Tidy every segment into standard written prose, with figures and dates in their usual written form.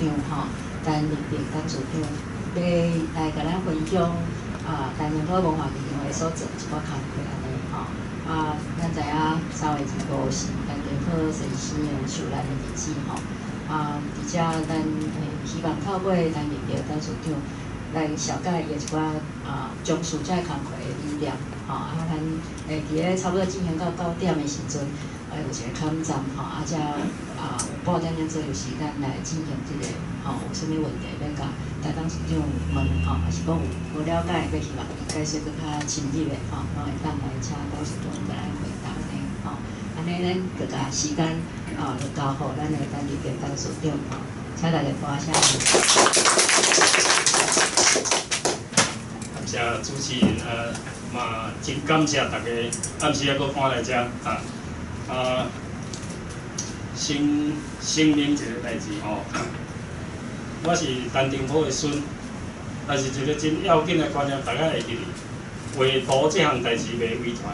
长吼，陈立平董事长来甲咱分享陈宁波文化基金会所做一寡工作安尼吼。咱知影3月15是陈宁波先生的受难的日子吼。而且咱希望透过陈立平董事长来小解伊一寡从事遮工课的理念吼。咱伫咧差不多进行到9点的时阵，有一个抗战吼，才有半点钟左右时间来进行这个有啥物问题要甲台董事长问吼，还是讲有无了解，要希望解释搁较深入的吼，拢会当来请董事长来回答呢吼。安尼咱搁甲时间就交互咱的陈立平董事长吼，请大家拨声。感谢主持人嘛真感谢大家暗时还阁赶来遮声明一个代志吼。我是陈定波的孙，但是一个真要紧的观念，大家会记哩。画图这项代志袂遗传。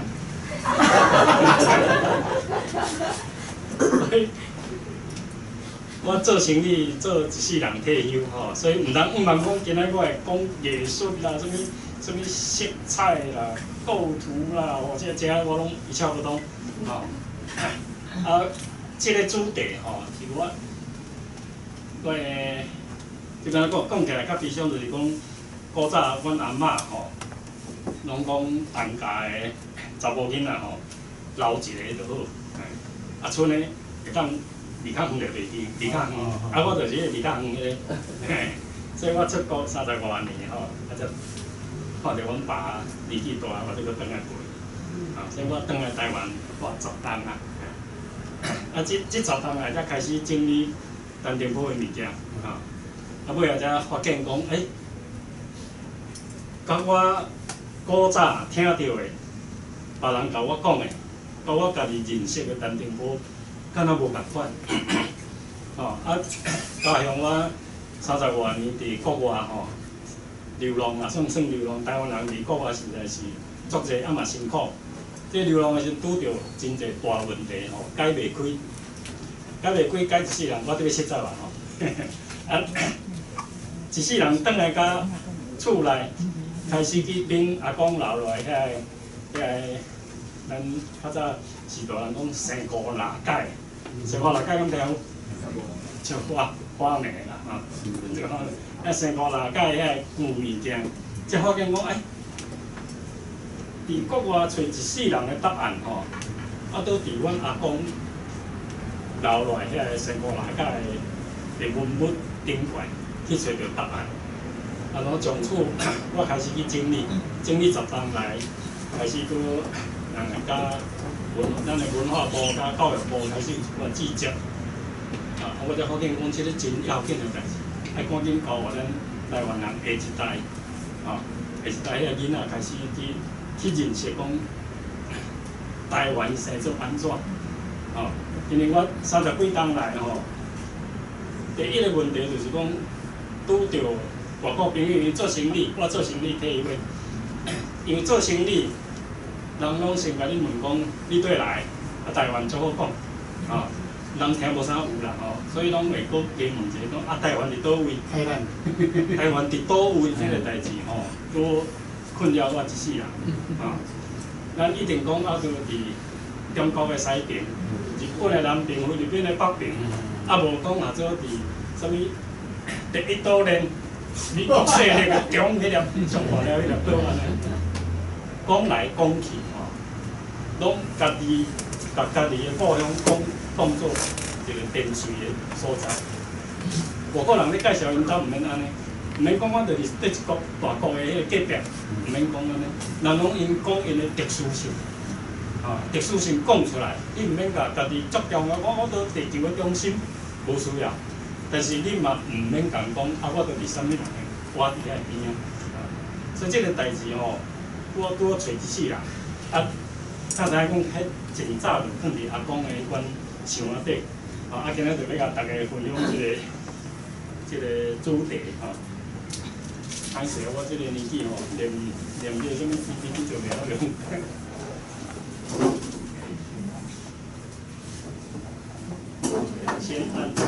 我做生意做一世人退休吼，所以毋通讲今仔我会讲艺术啦，什么色彩啦、构图啦，或者这我拢一窍不通吼。这个主题吼，是我就敢讲起来较悲伤，就是讲古早阮阿嬷吼，拢讲陈家的查某囡仔吼，留一个就好，剩的会当离较远就袂记，离较远，我就是个离较远迄个，所以我出国30多年吼，才看着阮爸年纪大，我这个转来过，所以我转来台湾活10冬啊。这10冬来才开始整理陈定波的物件，尾仔才发现讲，甲我古早听到的，别人甲我讲的，甲我家己认识的陈定波，敢若无共款。加上我30多年伫国外流浪啊，算流浪，台湾人伫国外实在是足济，嘛辛苦。这流浪的时阵拄着真侪大问题解袂开，解一世人我都要70啊一世人转来甲厝内，开始去บิ่阿公留落来咱较早时代人讲生锅辣解，生锅辣解敢听有？像花名啦生锅辣解遐旧物件，才发现讲伫国外找一世人的答案都伫阮阿公留落来遐个生活内底的文物顶块去找到答案。从此我开始去整理10冬来，开始搁甲咱的文化部甲教育部开始制作。我才发现讲，这个真要紧的代志，爱赶紧教咱台湾人下一代，下一代遐囡仔开始去认识讲台湾生做安怎，因为我30几冬来第一个问题就是讲拄着外国朋友做生意，我做生意替伊买，因为做生意人拢先甲你问讲你对来，台湾最好讲，人听无啥有啦所以拢会搁加问一个讲台湾伫倒位？台湾伫倒位这个代志搁困扰我一世人。咱一定讲都伫中国的西边、日本的南边、菲律宾的北边，无讲做伫啥物第一岛链、美国势力个中迄粒上大了迄粒岛安尼，讲来讲去拢家己的故乡当做一个边陲的所在。外国人咧介绍因兜毋免安尼。毋免讲，我就是对一国大国的迄个隔壁，毋免讲安尼。人拢因讲因的特殊性，特殊性讲出来，你毋免家己注重我到地球的中心，无需要。但是你嘛毋免讲我到伫啥物人的，我伫遐边啊。所以这个代志我拄好找一世人，刚才讲迄真早就放伫阿公的阮箱仔底，今仔就要甲大家分享这个主题歹势，我这个年纪连这什么 PPT 就袂晓用。先按这个。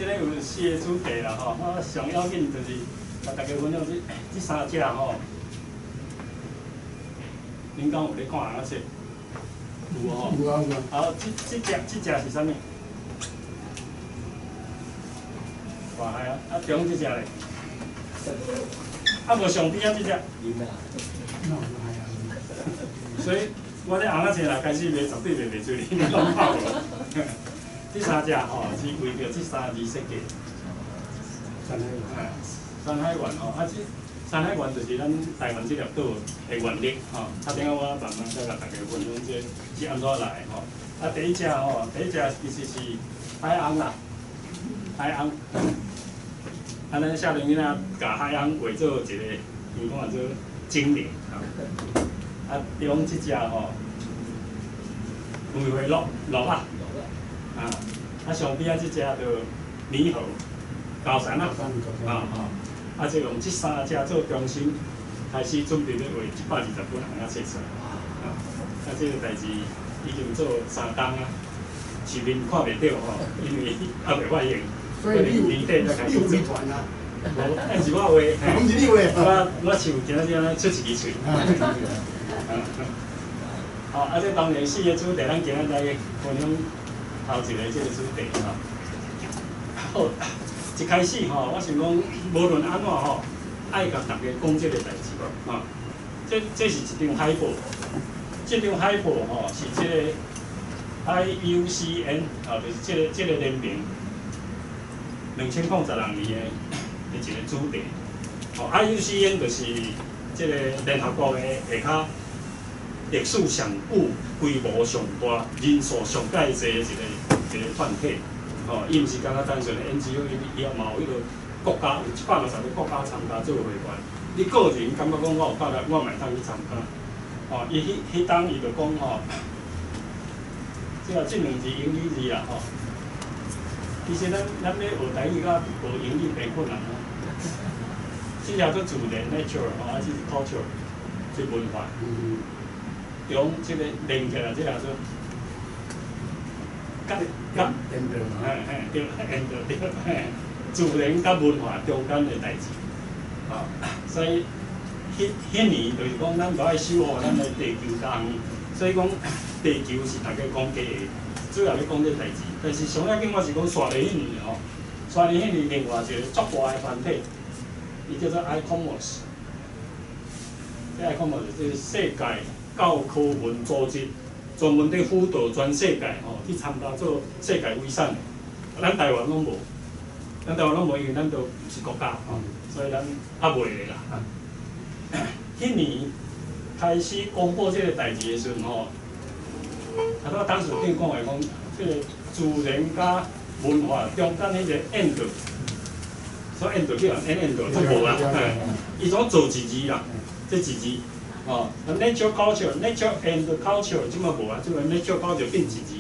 即个有4个主题啦吼，我上要紧就是甲大家分享这3只吼。恁敢有咧看红仔册？有吼。有啊有啊。好，这只是啥物？大海啊，啊中这只咧？啊无上边啊这只？有啦。那我还啊。所以我咧红仔册啦，开始卖绝对卖最你拢跑无。这3只吼是为着这3字设计。山海湾吼，啊这山海湾就是咱台湾这粒岛的原理吼。啊，等下我慢慢再甲大家分享这是安怎来吼。啊，第一只吼，第一只其实是海翁啦，海翁。啊，咱少年囡仔甲海翁画做一个，伊讲做精灵吼。啊，中这只吼，梅花鹿啊。啊，上边这只就猕猴、高山啊，啊，就用这3只做中心，开始准备要画120本红仔册出来。啊，这个代志已经做3档啊，市面看袂到吼，因为还袂发现，所以年底才开始做。团啊。无，那是我画，唔是你画。我像今仔日出一支喙。好，啊，这当然4个主题，咱今仔来分享。头一个这个主题吼，好，一开始吼，我想讲，无论安怎吼，爱甲大家讲这个代志吼，这是一张海报，这张海报吼是这个 IUCN 就是这个联名2002年的一个主题，哦 IUCN 就是这个联合国的下骹。历史上久、规模上大、人数上介济的一个团体，吼，伊毋是干那单纯的 NGO， 伊也嘛有迄个国家有150个国家参加做会员。你个人感觉讲我有法力，我嘛通去参加。吼，伊迄当伊就讲吼，这2字英语字啦吼，其实咱要学台语甲学英语变困难啊。这叫做自然 nature 吼，还是 culture， 是文化。用这个连起来，这叫做对，对，自然甲文化中间的代志，啊，所以迄年就是讲，咱都爱守护咱的地球家园，所以讲地球是大家讲家的，主要咧讲这代志。但是上要紧，我是讲刷咧迄年吼，刷咧迄年另外一个足大的团体，伊叫做 ICOMOS， 这 ICOMOS 就是世界教科文组织，专门咧辅导全世界吼去参加做世界遗产。咱台湾拢无，因为咱都毋是国家吼，所以咱还袂咧啦。迄年开始公布这个代志的时阵吼，我当时顶讲的讲，这个自然甲文化中间迄个 end， 所以 end 叫 end 都无啦，伊总做一字啦，这一字。哦 ，nature culture，nature and culture， 即马无啊，即个 nature culture 变一字。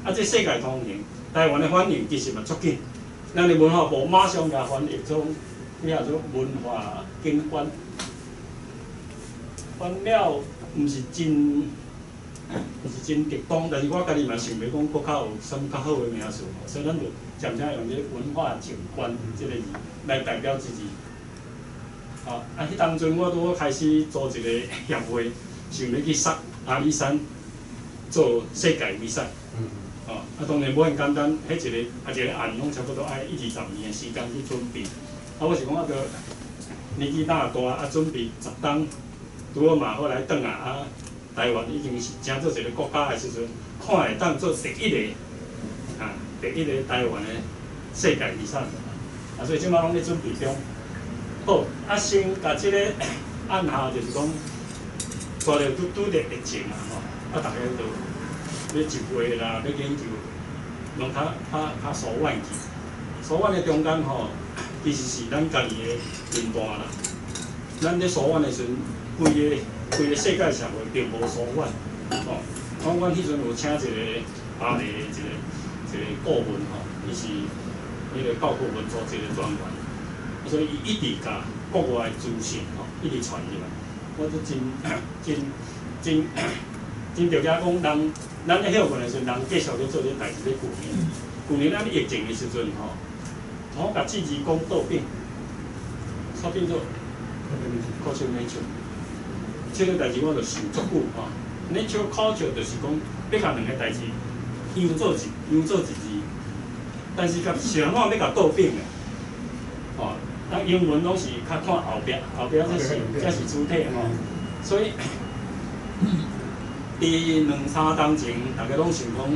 啊，这世界通行，台湾的反应其实嘛足紧。咱的文化部马上甲翻译做，叫做文化景观。翻了毋是真极端，但是我家己嘛想袂讲国较有啥物较好的名词，所以咱就渐渐用这文化景观这个字来代表自己。啊，迄当阵我拄开始做一个协会，想要去杀阿里山做世界遗产。啊，当然无很简单，迄一个案拢差不多爱1-20年的时间去准备。啊，我是讲着年纪大大，准备10档，拄好嘛好来转啊。台湾已经是成做一个国家的时阵，看会当做第一个台湾的世界遗产。啊，所以即摆拢咧准备中。好，先甲即个按下就是讲，带着拄着疫情啊吼，大家就要集会啦，要研究，拢较疏远去。疏远的中间吼，其实是咱家己的分段啦。咱咧疏远的时阵，规个世界社会并无疏远。哦，阮迄阵有请一个巴黎的一个顾问吼，伊是迄个教科文组织的专员。所以伊一直甲国外的资讯吼，一直传入来，我都真着解讲，咱咧休困的时阵，人继续咧做这代志咧旧年咱疫情的时阵吼，我甲字字讲倒变，煞变做culture nature。这个代志我就想足久吼。nature culture 就是讲要甲两个代志样做一字，但是甲想法要甲倒变的，吼。咱英文拢是较看后壁这是主体吼，所以伫2、3当前，大家拢想讲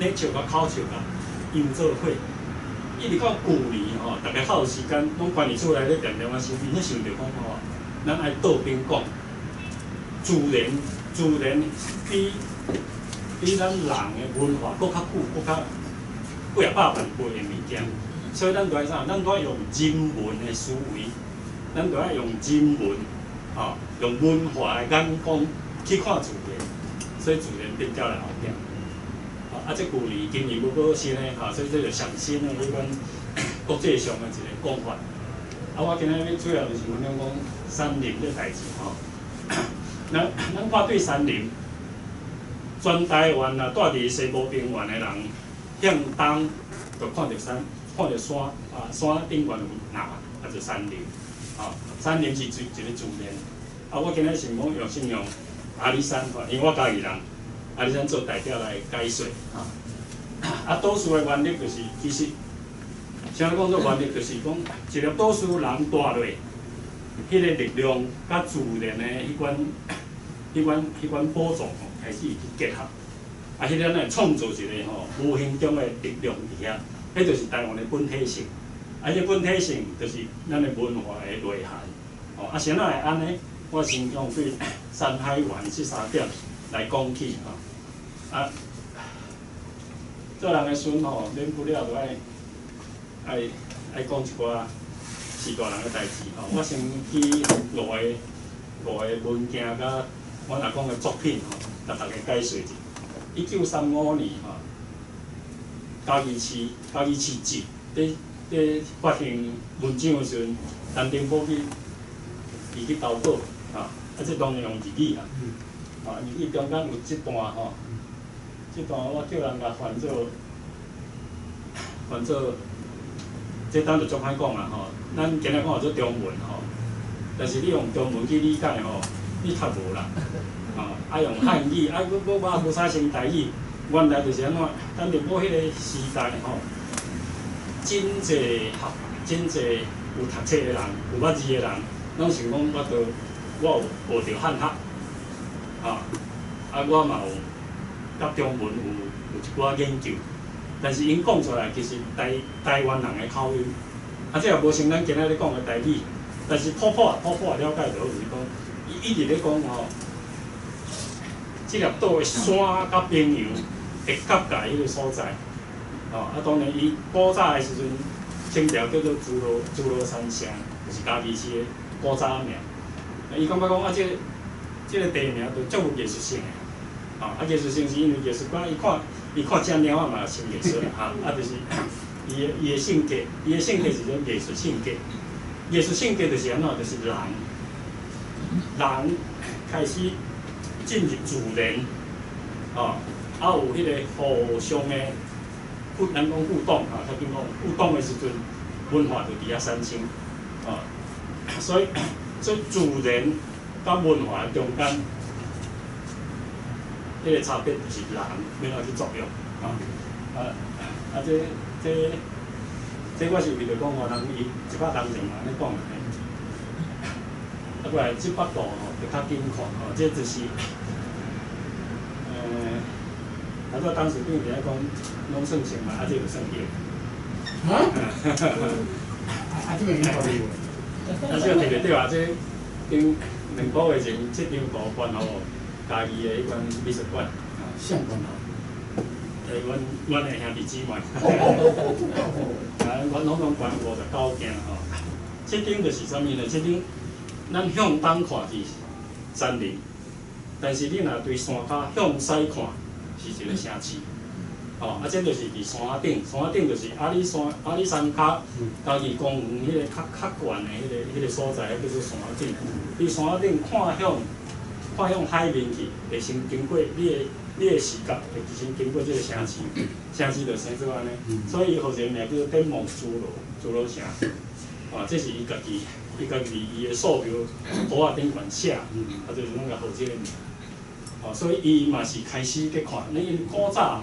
nature 甲culture甲样做伙。一直到旧年吼，大家较有时间，拢关于厝内咧点点啊想，伊咧想着讲吼，咱爱倒边讲，自然比咱人的文化搁较久，搁较几啊百万倍的物件，所以咱就爱啥？咱都爱用人文的思维，咱就爱用人文，吼，用文化的眼光去看自然，所以自然变掉来后壁。这旧年、今年要搁新诶，所以这就上新诶迄款国际上诶一个讲法。我今仔日主要就是分享讲山林这代志吼。咱看对山林，全台湾啊，住伫西部平原诶人，向东就看着山，看着山山顶悬有林，就山林。山林是一个自然。我今仔想讲用先用阿里山，因为我家己人。阿里山做代表来解说，都市的原理就是，其实，啥讲做原理就是讲，一粒都市人住落，迄个力量甲自然的迄款宝藏开始去结合，迄个咱会创造一个无形中的力量伫遐，迄就是台湾的本体性，这本体性就是咱的文化的内涵，谁哪会安尼？我先用对山海园这3点来讲起做人的孙免不了就爱讲一寡是大人的代志我先去5个文件甲我若讲的作品甲大家解说一下。1935年嘉义市集伫发行文章的时阵，陈定波伊去投稿这当然用日语啦。日语中间有这段这段我叫人甲翻做，这单就足歹讲啦咱今日讲做中文但是你用中文去理解你读无啦。用汉语，我无啥成台语，原来就是安怎？咱着某迄个时代真侪有读册的人，有捌字的人，拢想讲我有学着汉学。我嘛有甲中文有一寡研究，但是因讲出来其实台湾人的口音，这也无像咱今仔日讲的台语，但是普了解到就是讲，伊一直咧讲这粒岛的山甲平洋会夹界迄个所在，当然伊古早的时阵，清朝叫做诸罗山城，就是嘉义市的古早名。伊感觉讲这个地名就足有艺术性的，艺术性是因为艺术家伊看这鸟嘛是艺术啦，就是伊的性格是种艺术性格，艺术性格就是安怎？就是人开始进入自然，有迄个互相的咱讲互动较紧讲互动的时阵，文化就伫遐产生，所以自然甲文化中间，迄个差别就是人要来去作用这我是为着讲人伊100当前安尼讲过来这幅图就较紧看这就是当时对人讲拢算成嘛，这就算对。这个应该对。这个特别对这2个月前，这张图搬互嘉义的迄款美术馆。相关阮的兄弟姊妹。阮拢搬59件这张就是啥物呢？这张咱向东看是山林，但是你若对山骹向西看，是一个城市。这就是伫山顶，山顶就是阿里山骹嘉义公园迄个较悬的迄个所在，叫做山顶。伫山顶看向海面去，会先经过你你的视觉会其实经过这个城市，城市就生出安尼，所以号一个名叫做天王侏罗城。啊，这是伊家己伊的素描图啊顶悬写，就是拢个号这个名。哦，所以伊嘛是开始去看，因为古早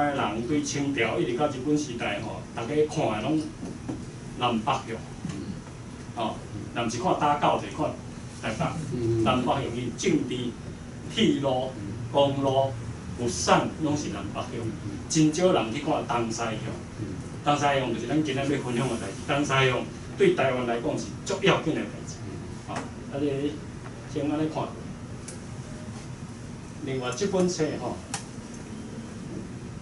的人对清朝一直到日本时代大家看的拢南北向。哦，若毋是看打狗，就是看台北。南北向伊政治、铁路、公路、物产拢是南北向，真少人去看东西向。东西向就是咱今仔要分享的代志。东西向对台湾来讲是足要紧的代志。哦，先安尼看。另外这本册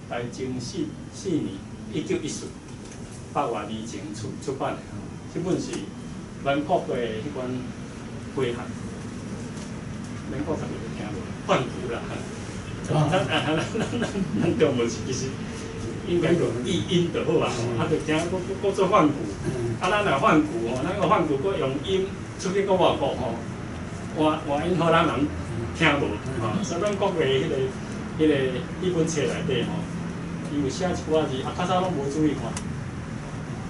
台前4年1914，8月2前出版的。这本是咱国的迄款规函，咱国才会听过换骨啦。咱中文是其实。应该就译音就好啊，就惊搁做换骨，咱若换骨咱个换骨搁用音出去搁外国换音荷兰人听无所以咱国的迄本册内底伊有写一寡字，较早拢无注意看。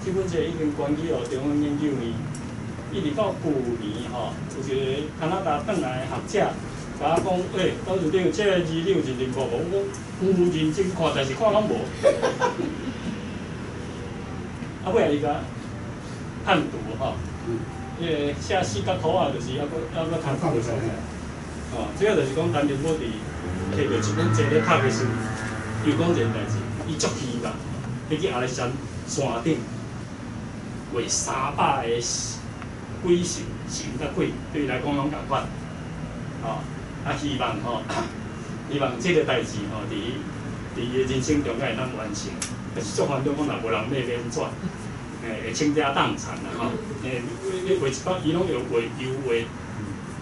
这本册已经关起中央研究院，一直到旧年有一个加拿大转来的学者。甲我讲，董事长，这个字你有认真看无？我讲有认真看，但是看拢无。尾仔伊甲判读迄个写四角图啊，就是还阁读放的所在。主要就是讲，当日我伫摕到一本册咧读的时候，伊讲一件代志，伊足希望，你去阿里山山顶画300个鬼神甲鬼，对伊来讲拢共款。希望这个代志伫伊的人生中会当完成。但是足烦恼，讲若无人买要安怎？会倾家荡产啦你画一包，伊拢用画油画，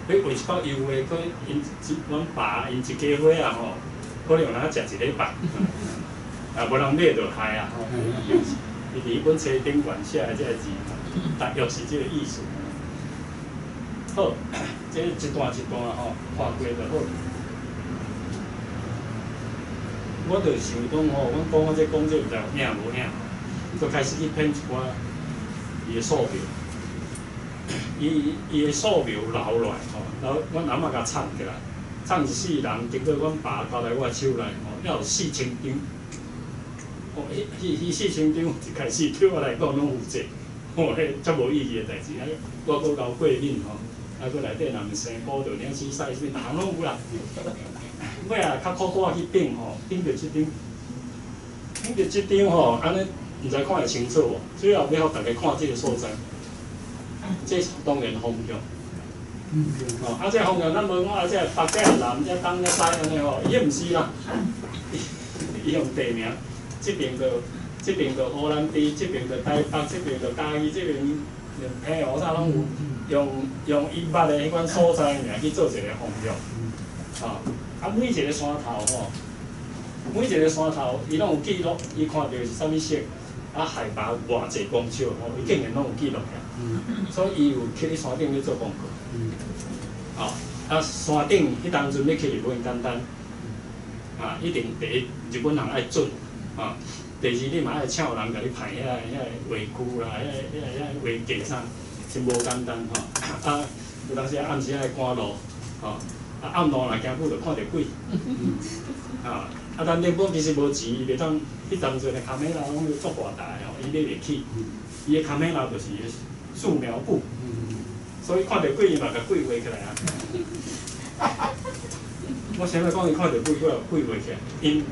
你画一包油画，佮因阮爸因一家伙可能通食1礼拜，无人买就害啊伊伫迄本册顶悬写的这个字，大约是这个意思。好，这一段看过就好。我就想讲阮讲这毋知有影无影，就开始去编一寡伊的素描。伊的素描留落来然后阮阿嬷甲藏起来，藏一世人，经过阮爸交来我手内要有4000张。迄4000张一开始对我来讲拢有济，迄足无意义的代志。我搁交过恁搁内底若毋生补着领洗晒，啥项拢有啦。尾啊较苦苦去顶顶着即张安尼毋知看会清楚无？主要要互大家看即个所在，这是当然方向。这方向咱无讲这北甲南，这东这西安尼伊毋是啦。伊用地名，这边就荷兰地，这边就台北，这边就嘉义，这边连平湖啥拢有，用伊捌的迄款所在名去做一个方向。每一个山头，伊拢有记录，伊看到是啥物色，海拔偌济公尺伊竟然拢有记录起。所以伊有去咧山顶咧做功课。山顶迄当阵要去无简单。一定第一，日本人爱准。第二，你嘛爱请有人甲你排遐画具啦，遐画架啥，真无简单有当时暗时爱赶路暗路若行久就看到鬼。但日本其实无钱，伊袂当迄当阵的卡梅拉拢足大台伊买袂起。伊的卡梅拉就是素描布，所以看到鬼伊嘛甲鬼画起来我想要讲，伊看到鬼，我鬼画起来，因。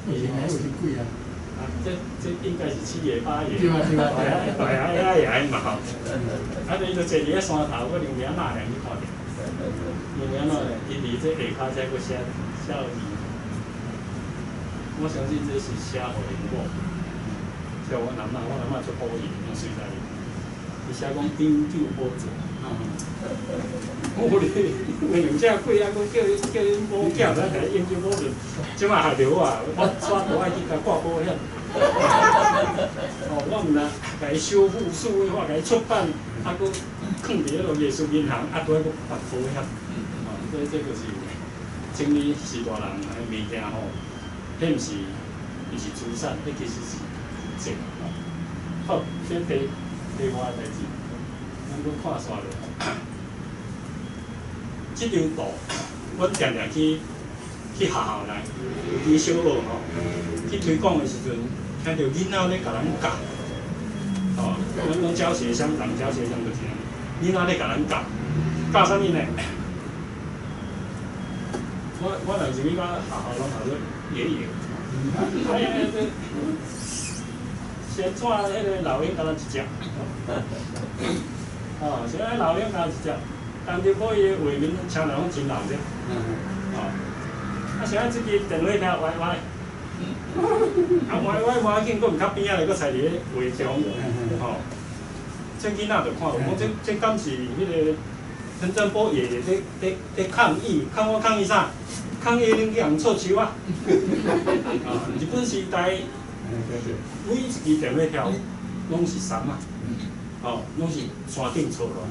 还有是贵啊！这应该是7爷8爷，对啊，遐爷嘛伊就坐伫遐山头，我另外哪人去看着？另外伊伫这下骹才佫写字。我相信这是写互因某，像我阿嬷做保险，用水在里，伊写讲顶救波者。两只鬼还佫叫因某囝来甲伊研究保险，即摆害着我我煞无爱去甲挂保险。我毋若甲伊修复数位化，甲伊出版，佫囥伫迄个艺术银行，拄仔佫办保险。所以这就是整理是大人诶物件吼，迄毋是，伊是慈善，迄其实是正吼。好，这第外代志，咱搁看煞落。即张图，阮常常去学校内，去小学吼，去推广的时阵，听到囡仔咧甲咱教，吼，咱讲教学相长，教学相就是安尼，囡仔咧甲咱教，教啥物呢？我若是去到学校拢学做爷爷，先带迄个老鹰甲咱一只，哦，先迄老鹰甲咱一只。当日补伊的画面，请人拢真老者，哦，啊，像啊，即支电话听歪歪，啊歪歪无要紧，佫毋较边仔咧，佫踩伫咧画中，吼，这囡仔就看有讲，这敢是迄个陈澄波爷爷咧抗议啥？抗议恁去人错手啊！啊，日本时代，每一支电话条拢是三啊，哦，拢是山顶错落。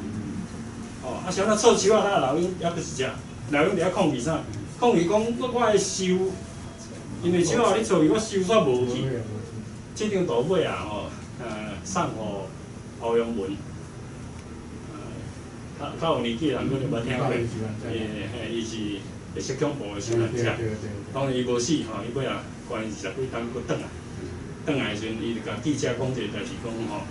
哦，啊，像那臭树啊，那老鹰也佫一只，老鹰伫遐抗议啥？抗议讲我会收，因为树啊，你错去我收煞无去。这张图尾啊，吼，送互欧阳文，较有年纪的人可能捌听过，伊是特色恐怖的受难者。当然伊无死吼，伊尾啊关20几天佫转来，转来的时阵，伊就甲记者讲一个代志，讲吼。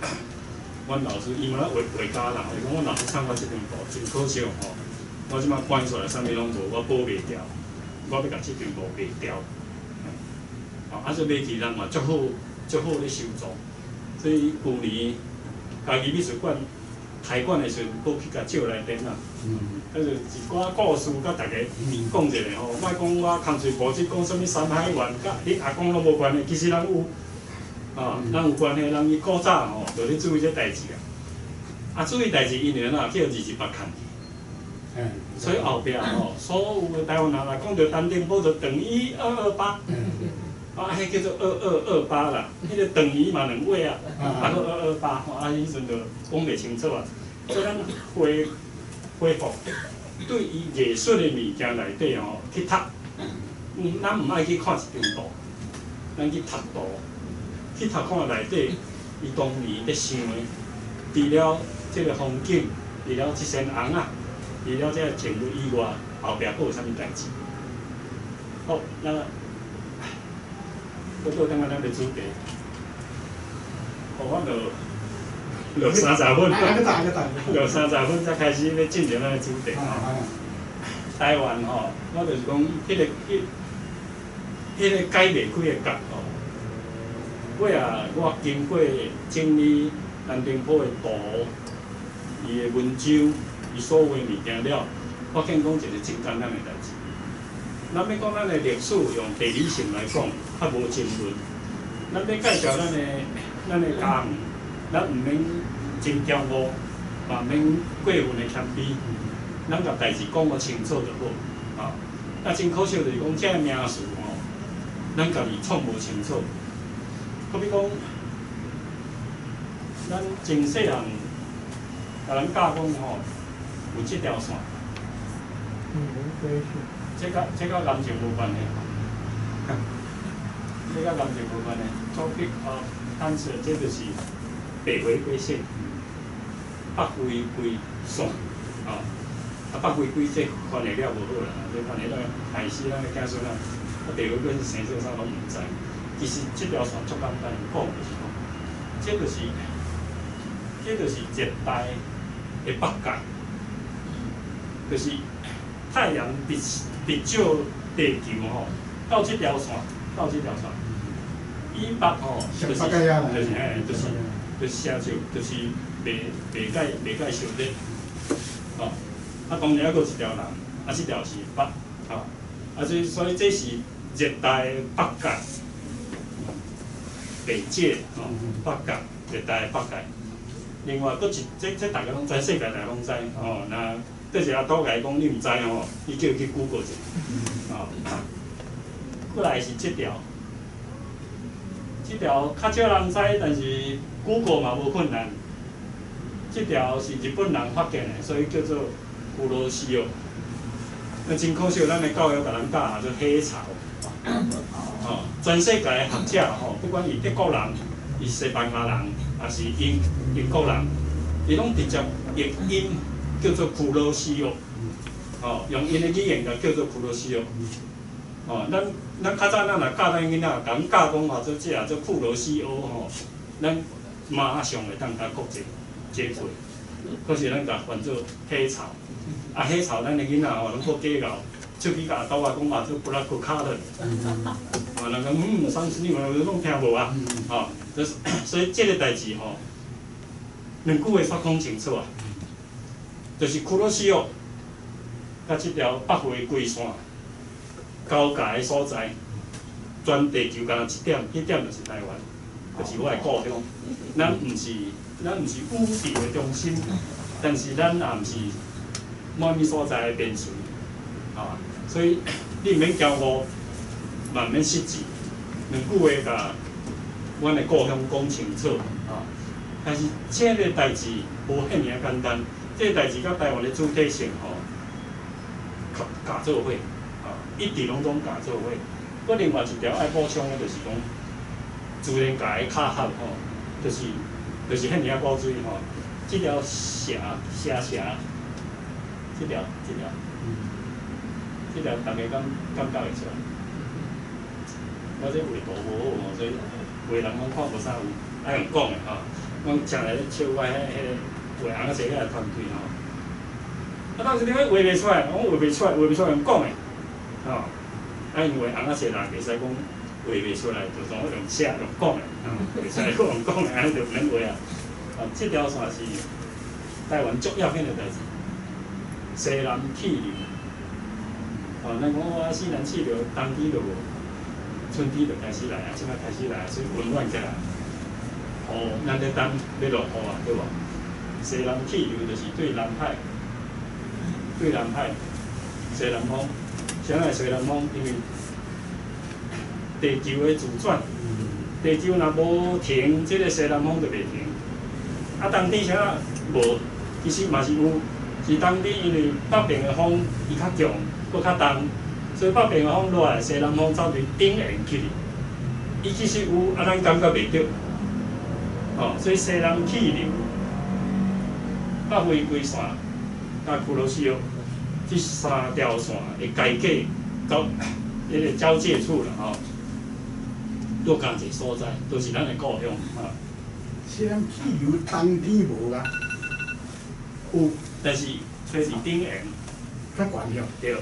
阮老师伊嘛咧画家啦，伊讲阮老师送我即张图，真可惜吼。我即摆关出来，啥物拢无，我保袂掉，我要甲即张图卖掉。哦，啊，所以卖去人嘛足好咧收藏。所以旧年家己美术馆开馆的时阵，佫去甲借来展啦。就是一寡故事，甲大家讲一下吼。莫讲我空嘴无即讲啥物山海湾，甲你阿公拢无关系，其实咱有。啊，咱有关系，咱伊古早吼，就咧注意这代志啊。啊，注意代志，因为哪叫21北看去。所以后壁吼，所有的台湾人来讲到陈澄波就等于228。啊，迄叫做2228啦，迄个等于嘛2位啊，啊个228，啊，迄阵就讲袂清楚啊。所以咱恢复对于艺术的物件内底吼去读，咱毋爱去看一张图，咱去读图。去读看内底，伊当年咧想的，除了即个风景，除了即身红啊，除了即个情侣以外，后壁佫有啥物代志？好，那我倒等下咱个主题，我落30分，落30分才开始咧进入咱个主题。台湾吼，我就是讲，迄个解袂开的结吼。尾啊，我经过整理陈澄波的图、伊的文章、伊所有的物件了，我见讲一个真简单的代志。咱要讲咱的历史，用地理性来讲，较无争论。咱要介绍咱的家园，咱毋免真骄傲，嘛免过分的谦卑，咱甲代志讲个清楚就好。啊，真可惜就是讲，这个名词吼，咱家己创无清楚。好比讲，咱真细人，甲咱教讲吼，有即条线，这甲感情无关系，这甲感情无关系。topic of answer， 这就是北回归线，北回归线，啊，北回归这翻译了无好啦，这翻译了害死咱个囝孙仔，北回归是生做啥拢毋知。其实这条线足简单，讲就是讲，这就是热带的北界，就是太阳直照地球吼，到这条线，以北吼，就是写照，就是袂解烧热，哦，啊当然还佫一条人，啊这条是北，哦，啊所以这是热带北界。北界哦，北界，热带北界。另外，佫一这大家拢知，世界大家拢知哦。那对一个阿倒来讲，你毋知哦，你叫伊去 Google 者。哦，过来是这条较少人知，但是 Google 嘛无困难。这条是日本人发现的，所以叫做古罗西哦。那真可惜，咱的教育甲咱教做黑潮。哦，全世界的学者吼，不管伊德国人、伊西班牙人，还是英国人，伊拢直接译音叫做库罗西奥。哦，用因的语言叫做库罗西奥。哦，咱较早咱若教咱囡仔，甲阮教讲话做这做库罗西奥吼，咱马上会当甲国际接轨。可是咱甲换做黑潮，啊黑潮咱的囡仔吼，拢搁假搞。手机甲倒来讲话做布拉克卡的，啊，人讲30年我拢听无啊，吼，所以这个代志吼，两句话煞讲清楚啊，就是库罗西奥，甲这条北回归线交界的所在，全地球敢若一点，迄点就是台湾，就是我的故乡。咱毋是宇宙的中心，但是咱也毋是某物所在的边陲。啊，所以你毋免骄傲，嘛毋免失志，两句话甲阮的故乡讲清楚啊。但是这个代志无遐尔简单，这个代志甲台湾的主体性吼，夹做伙啊，一直拢夹做伙。我另外一条爱补充的，就是讲自然界的卡合吼，就是遐尔古锥吼，这条蛇，这条。这条大家感觉会出来。我这画图无好吼，所以画人拢看无啥有，爱用讲的吼。阮请来笑我迄个画红色个团队吼。啊，当时你画袂出来，我画袂出来用讲的，吼。啊，因为红色人袂使讲画袂出来，就从我用写用讲的，袂使用讲的，安尼就毋免画啊。啊，这条线是台湾足要紧的代志，西南气流。哦，咱讲我西南气流，冬天就无，春天就开始来啊，即摆开始来，所以温暖起来。哦，咱咧等要落雨啊，对无？西南气流就是对南海，西南风。啥个西南风？因为地球的自转，地球若无停，即个西南风就袂停。啊，冬天啥无？其实嘛是有，是冬天因为北边的风伊较强。搁较重，所以北边的风落来，西南风走对顶沿去哩。伊其实有，啊，咱感觉袂到。哦，所以西南气流、北回归线、甲库罗西奥这三条线的交界交迄个交界处啦，吼，若干一个所在，都是咱的故乡啊。西南气流冬天无啊，有，但是吹是顶沿。较悬了。对，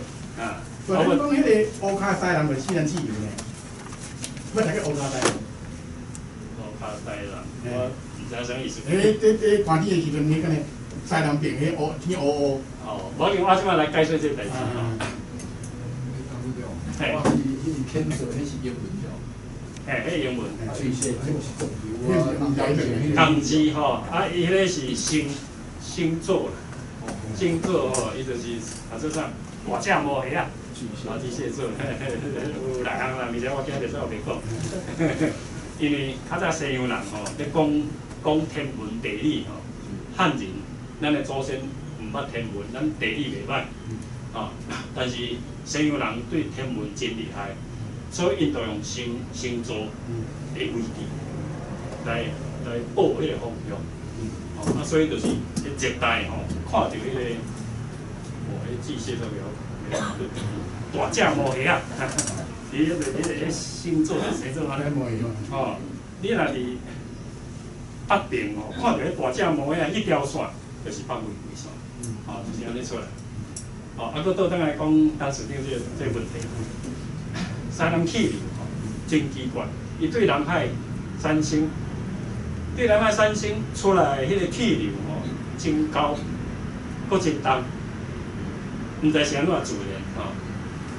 啊。所以咱讲迄个乌卡西人就西南气流呢，要睇个乌卡西人。乌卡西人，我唔知啥意思。这寒天的时阵，迄个呢，西南边迄乌天乌乌。哦，我即摆来解说这个代志吼。嘿，我是迄是天色，迄是英文了。嘿，迄英文。水线，迄是重流啊。工字吼，啊，伊迄个是星座啦。星座吼，伊就是啊，做啥大只无虾啊，巨蟹座，有6项啦，而且我今日说袂讲，因为较早西洋人吼，咧讲天文地理吼，汉人咱的祖先毋捌天文，咱地理袂歹，吼，但是西洋人对天文真厉害，所以因就用星座的位置来报迄个风向。啊，所以就是热带吼，看到迄个，迄巨蟹座大只毛虾啊，伊迄个星座星座安尼哦，你若伫北边吼，看到迄大只毛虾，迄条线就是北回归线，哦，就是安尼出来。哦，啊，搁倒转来讲当时顶这问题，西南气流吼真奇怪，伊对南海三星。对南海三星出来迄个气流吼，真高，搁真重，毋知是安怎自然吼，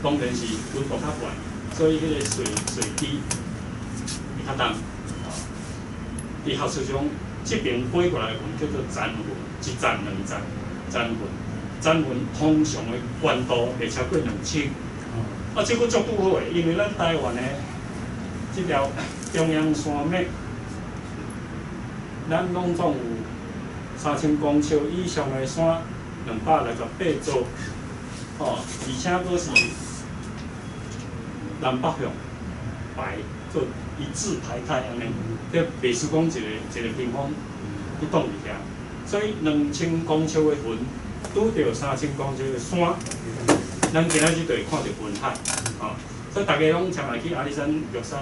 当然是温度较悬，所以迄个水滴会较重。伊学术上这边飞过来的云叫做残云，一残两残，残云。残云通常的悬度会超过2000。啊，这个足拄好诶，因为咱台湾的这条中央山脉。咱拢总有3000公尺以上的山，268座，而且佫是南北向排做一字排开安尼，这袂输讲一个屏风去挡伫遐，所以2000公尺的云拄着3000公尺的山，咱今仔日就会看到云海，所以大家拢常来去阿里山、玉山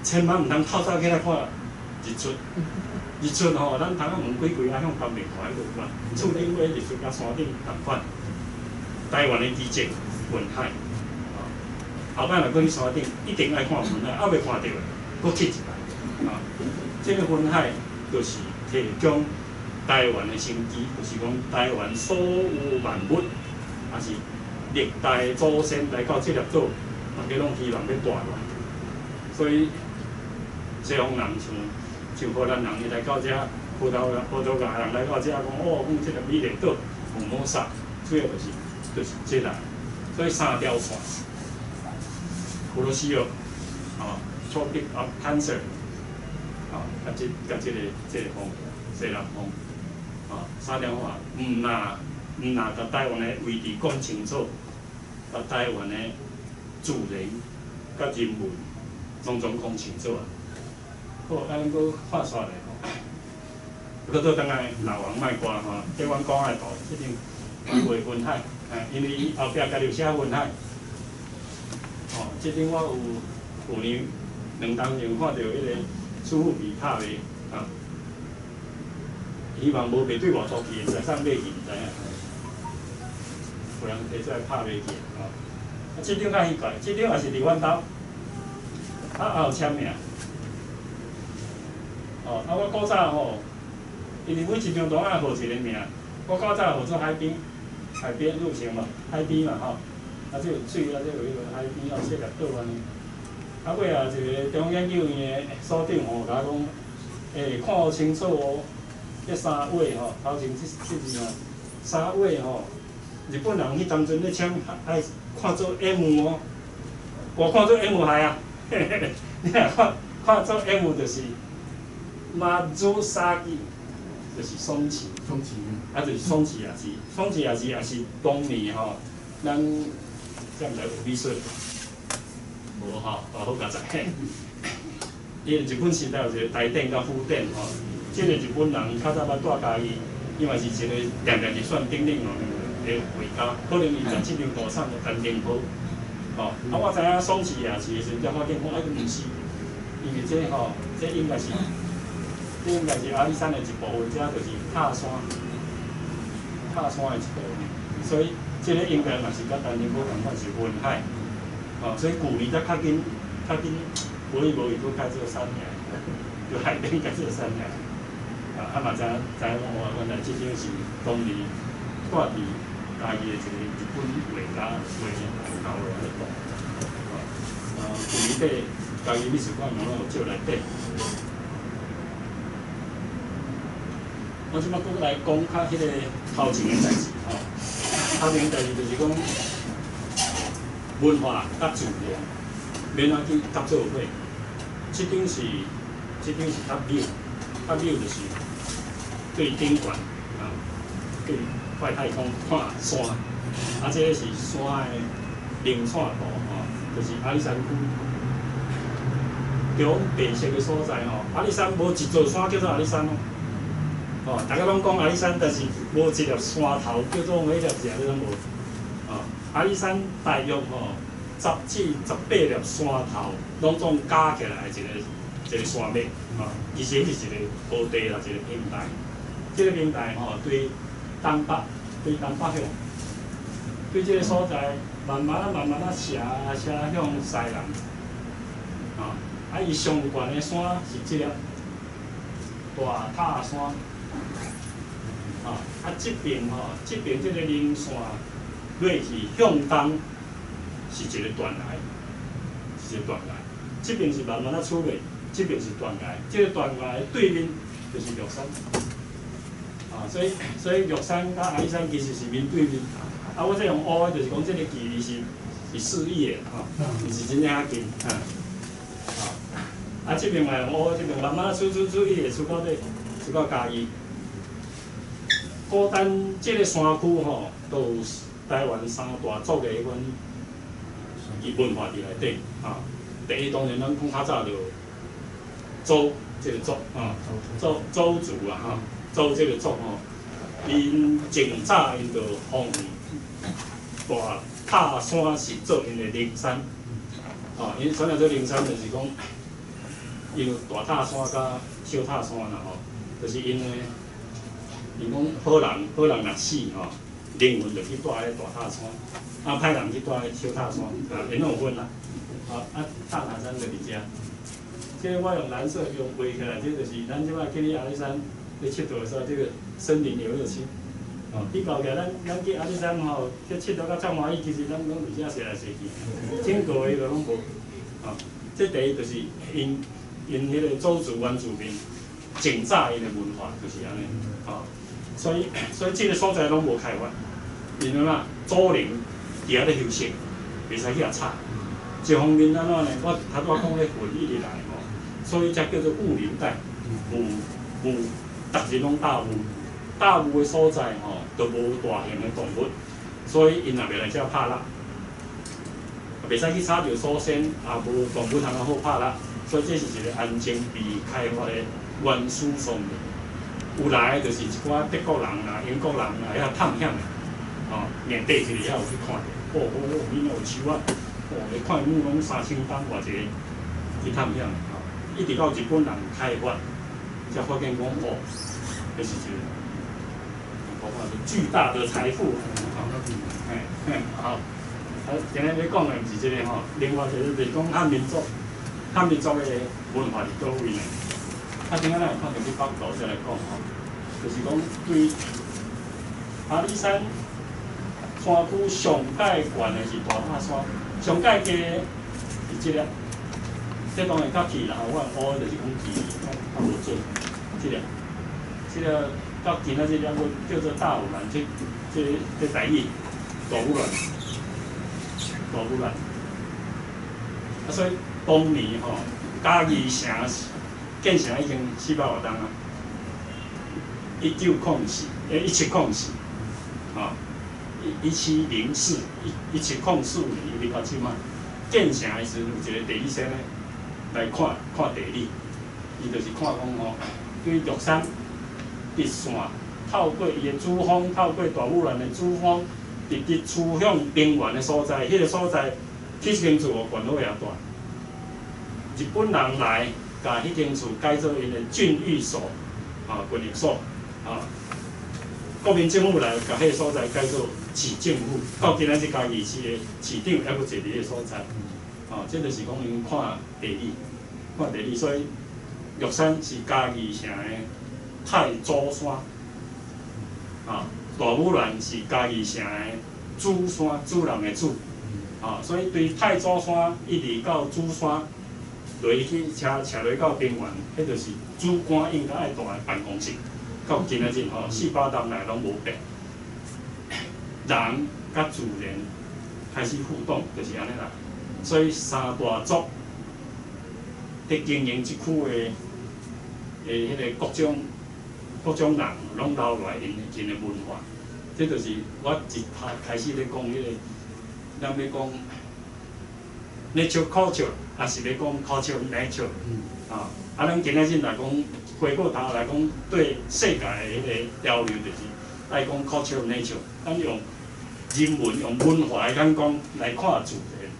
千万毋通透早起来看日出。日出咱通啊门几几啊向旁边看，迄个嘛，厝顶尾日出甲山顶同款。台湾的奇迹云海，后摆若过去山顶，一定爱看云海，还袂看到的，搁去一摆。这个云海就是提供台湾的生机，就是讲台湾所有万物，也是历代祖先来到这粒岛，大家拢希望要住落。所以西方人像荷兰人伊来到遮，葡萄牙人来到遮，讲讲这粒美丽岛福摩萨，主要就是这啦。所以3条线，普罗西奥，Tropic of Cancer， 这个风，西南风，3条线，毋若甲台湾的位置讲清楚，甲台湾的自然甲人文，拢讲清楚啊。好，咱搁看煞来搁倒转来老王卖歌这阮讲的图，一定画云海，因为伊后壁家己有写云海。这顶我有去年2当前看到迄个苏富比拍的希望无袂对外出去，会使送买去，毋知影。有人摕出来拍卖去这张较奇怪，这张也是伫阮兜，也有签名。我古早因为每一张图啊号一个名，我古早号做海边路线嘛，海边嘛这有水这有迄个海边设立岛安尼。尾一个中央研究院的所长甲我讲，看清楚这3位头前这字3位日本人迄当阵咧签爱看做 M 我看做 M 海啊，你若看做 M 就是。马祖沙基就是松崎，就是松崎也是当年咱这样来有美术，无好甲知。因为日本时代有一个台电甲副电这个日本人较早捌带家己，因为是一个定是选顶的国家，可能伊在这张图上就跟领导。我知影松崎也是的时阵，我见讲毋是，因为这应该是。这应该是阿里山的一部分，这就是塔山的一部分，所以这个应该嘛是甲丹宁波同款是云海，所以旧年才较紧，无伊都改做山崖，就海边改做山崖，嘛知影讲原来这张是当年挂伫家己的一个日本画家画留落来的图，旧年底家己美术馆有照内底。我即摆搁来讲较迄个头前的代志头前的代志就是讲文化甲自然，免安去搭做伙。这张是较美就是对顶悬对外太空看山，这个是山的零线图就是阿里山区。中白色的所在阿里山无一座山叫做阿里山大家拢讲阿里山，但是无一粒山头叫做每粒石，你拢无。阿里山大约10至18粒山头，拢总加起来一个山脉其实是一个高地啦，一个平台。这个平台对东北向，对这个所在慢慢斜向西南。伊上悬的山是这粒大塔山。这边这个零线落去向东是一个断崖，这边是慢慢出来，这边是断崖，这个断崖对面就是玉山。所以玉山甲阿里山其实是面对面。我这用乌的，就是讲这个距离是4亿的毋是真正较近这边嘛用乌，这边慢慢出伊会出到嘉义。古丹这个山区都有台湾三大族的迄款伊文化伫内底啊。第一当然咱讲较早就周这个族啊，周族啊哈，周这个族吼，因前早因就奉大塔山是做因的灵山，啊，因啥叫做灵山，就是讲因为大塔山甲小塔山啦吼，就是因为因讲好人若死吼，灵魂就去住喺大塔山，啊歹人去住喺小塔山，啊，因有分啦。大塔山就伫遮，这个我用蓝色用画起来，这就是咱即摆去阿里山咧佚佗的时候，这个森林游乐区。哦，比较起来，咱去阿里山吼，去佚佗到遮欢喜，其实咱拢伫遮踅来踅去，整个个拢无。哦，这第一就是因迄个周族原住民前早因的文化就是安尼。哦，所以这个所在拢无开发，因为嘛，祖灵伫遐咧休息，袂使去遐吵。一方面安怎呢？我头拄仔讲咧混一直来吼，所以才叫做雾林带。雾，逐日拢大雾，大雾的所在吼，都无大型的动物，所以因也袂来遮拍蜡，袂使去吵着祖先，也无动物通好拍蜡，所以这是一个安静未开发的原始森林。有来的就是一寡德国人啦、英国人啦，遐探险的，哦，硬爬起来遐有去看着，里面有树啊。哦，你看木拢3000担偌济去探险吼，一直到日本人开发，才发现讲哦，这是一个，我看是巨大的财富。好，今日要讲的毋是这个吼，另外一个就是讲汉民族的文化是倒位呢？啊，今仔咱会看到去北岛再来讲吼，就是讲对阿里山山区上界悬的是大塔山。上界低是即个，这当然较气啦，我乌就是讲气，较无准。即个到今仔日两个叫做大武兰，这台语大武兰。啊，所以当年吼，嘉义城建成已经400多栋啊，1704，啊。1704，1704年一直到即卖建成的时阵，有一个地理先咧来看地理，伊就是看讲吼，对玉山直线透过伊的主峰，透过大武兰的主峰，直直趋向平原的所在，迄个所在迄间厝悬落也大。日本人来，甲迄间厝改做因的郡役所，啊，军役所，啊。国民政府来，甲迄个所在改做市政府，到今仔日嘉义市的市长还佫坐伫个所在，哦，这就是讲因看地理，所以玉山是嘉义城的太祖山，啊，大武兰是嘉义城的主山，主人的主，啊，所以对太祖山一直到主山落去车落到平原，迄就是主官应该爱大的办公室。到今仔日吼，400年来拢无变，人甲自然开始互动，就是安尼啦。所以三大族伫经营即区的迄个各种人，拢留落来因的文化。这就是我一开始咧讲迄个，咱要讲 nature culture， 也是要讲 culture nature， 啊，咱今仔日来讲。回过头来讲，对世界的迄个交流，就是爱讲 culture nature， 咱用人文、用文化的眼光来看自然，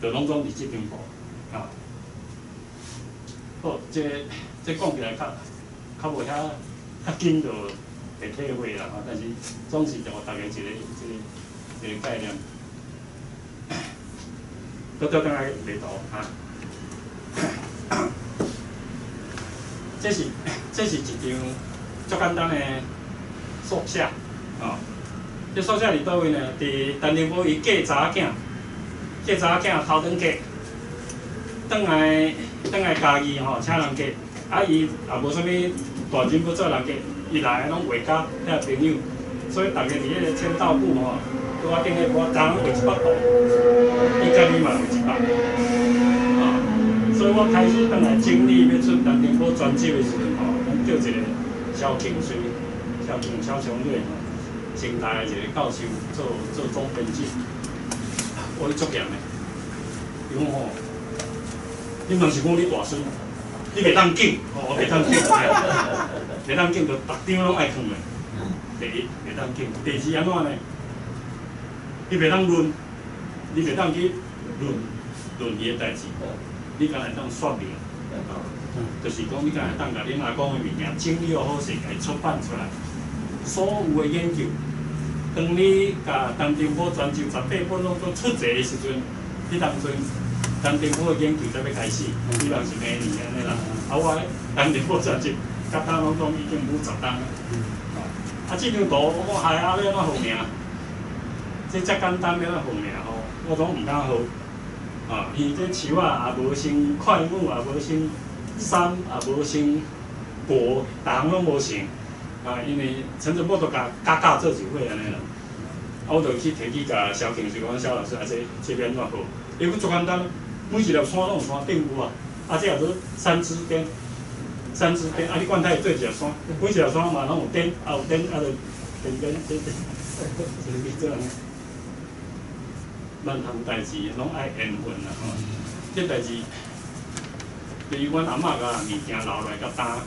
就拢总伫即边步啊。好，这讲起来较无遐紧就会体会啦，但是总是就大家一个概念。倒转来画图啊。这是一张足简单的宿舍，哦。这宿舍伫倒位呢？伫陈定波伊嫁查囝头转嫁，转来家己吼，请人嫁，啊伊也无啥物大钱要做人嫁，伊来拢画家遐朋友，所以大家伫迄个签到簿吼，拄仔顶个我昨昏画100图，伊家己嘛画100。所以我开始转来整理要出陈定波专辑的时阵吼，咱叫一个萧庆瑞、萧琼瑞吼，成大的一个教授做总编辑，我足严的。伊讲吼，你若是讲你大孙，你袂当敬，我袂当敬，袂当敬，就逐张拢爱囥的。第一袂当敬，第二安怎呢？你袂当论，你袂当去论伊的代志，你敢会当说明，就是讲你敢会当甲恁阿公的物件整理好势，甲伊出版出来。所有的研究，当你甲陈定波全球18本拢做出册的时阵，迄当阵陈定波的研究才要开始，比方是明年安尼啦。啊，我陈定波全球甲单拢总已经有10单了。啊，这张图我害啊，要安怎号名？这遮简单要安怎号名吼？我总毋敢号。啊，伊这树啊也无生快母，也无生山，也无生果，逐项拢无生。啊，因为陈澄波都甲教做就会安尼啦。啊，我就去摕去甲萧敬水讲，萧老师啊，这边怎好？伊讲足简单，每一粒山拢有山顶有啊，啊，这也做3支点，啊，你管它会做一粒山，每一粒山嘛拢有点，啊有点，啊就点，就是做安尼。咱项代志拢爱缘分啦吼，这代志对于阮阿嬷甲物件留来甲担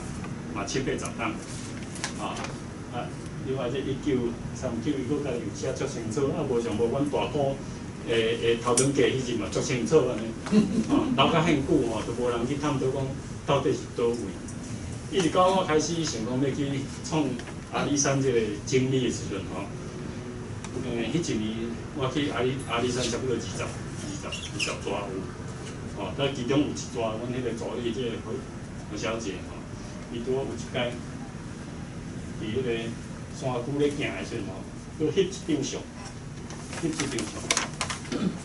嘛7、8、10担。啊，另外这1939，伊佫家己有写足清楚，啊，无像无阮大埔头前街迄阵嘛足清楚安尼，留甲很久吼，都无人去探讨讲到底是倒位。一直到我开始想讲要去创阿里山这个经历的时阵吼，迄一年我去阿里山差不多20抓有，哦，但其中有一抓，阮迄个助理这个何小姐吼，伊拄好有一间。伫迄个山区咧行的时阵吼，佮翕一张相，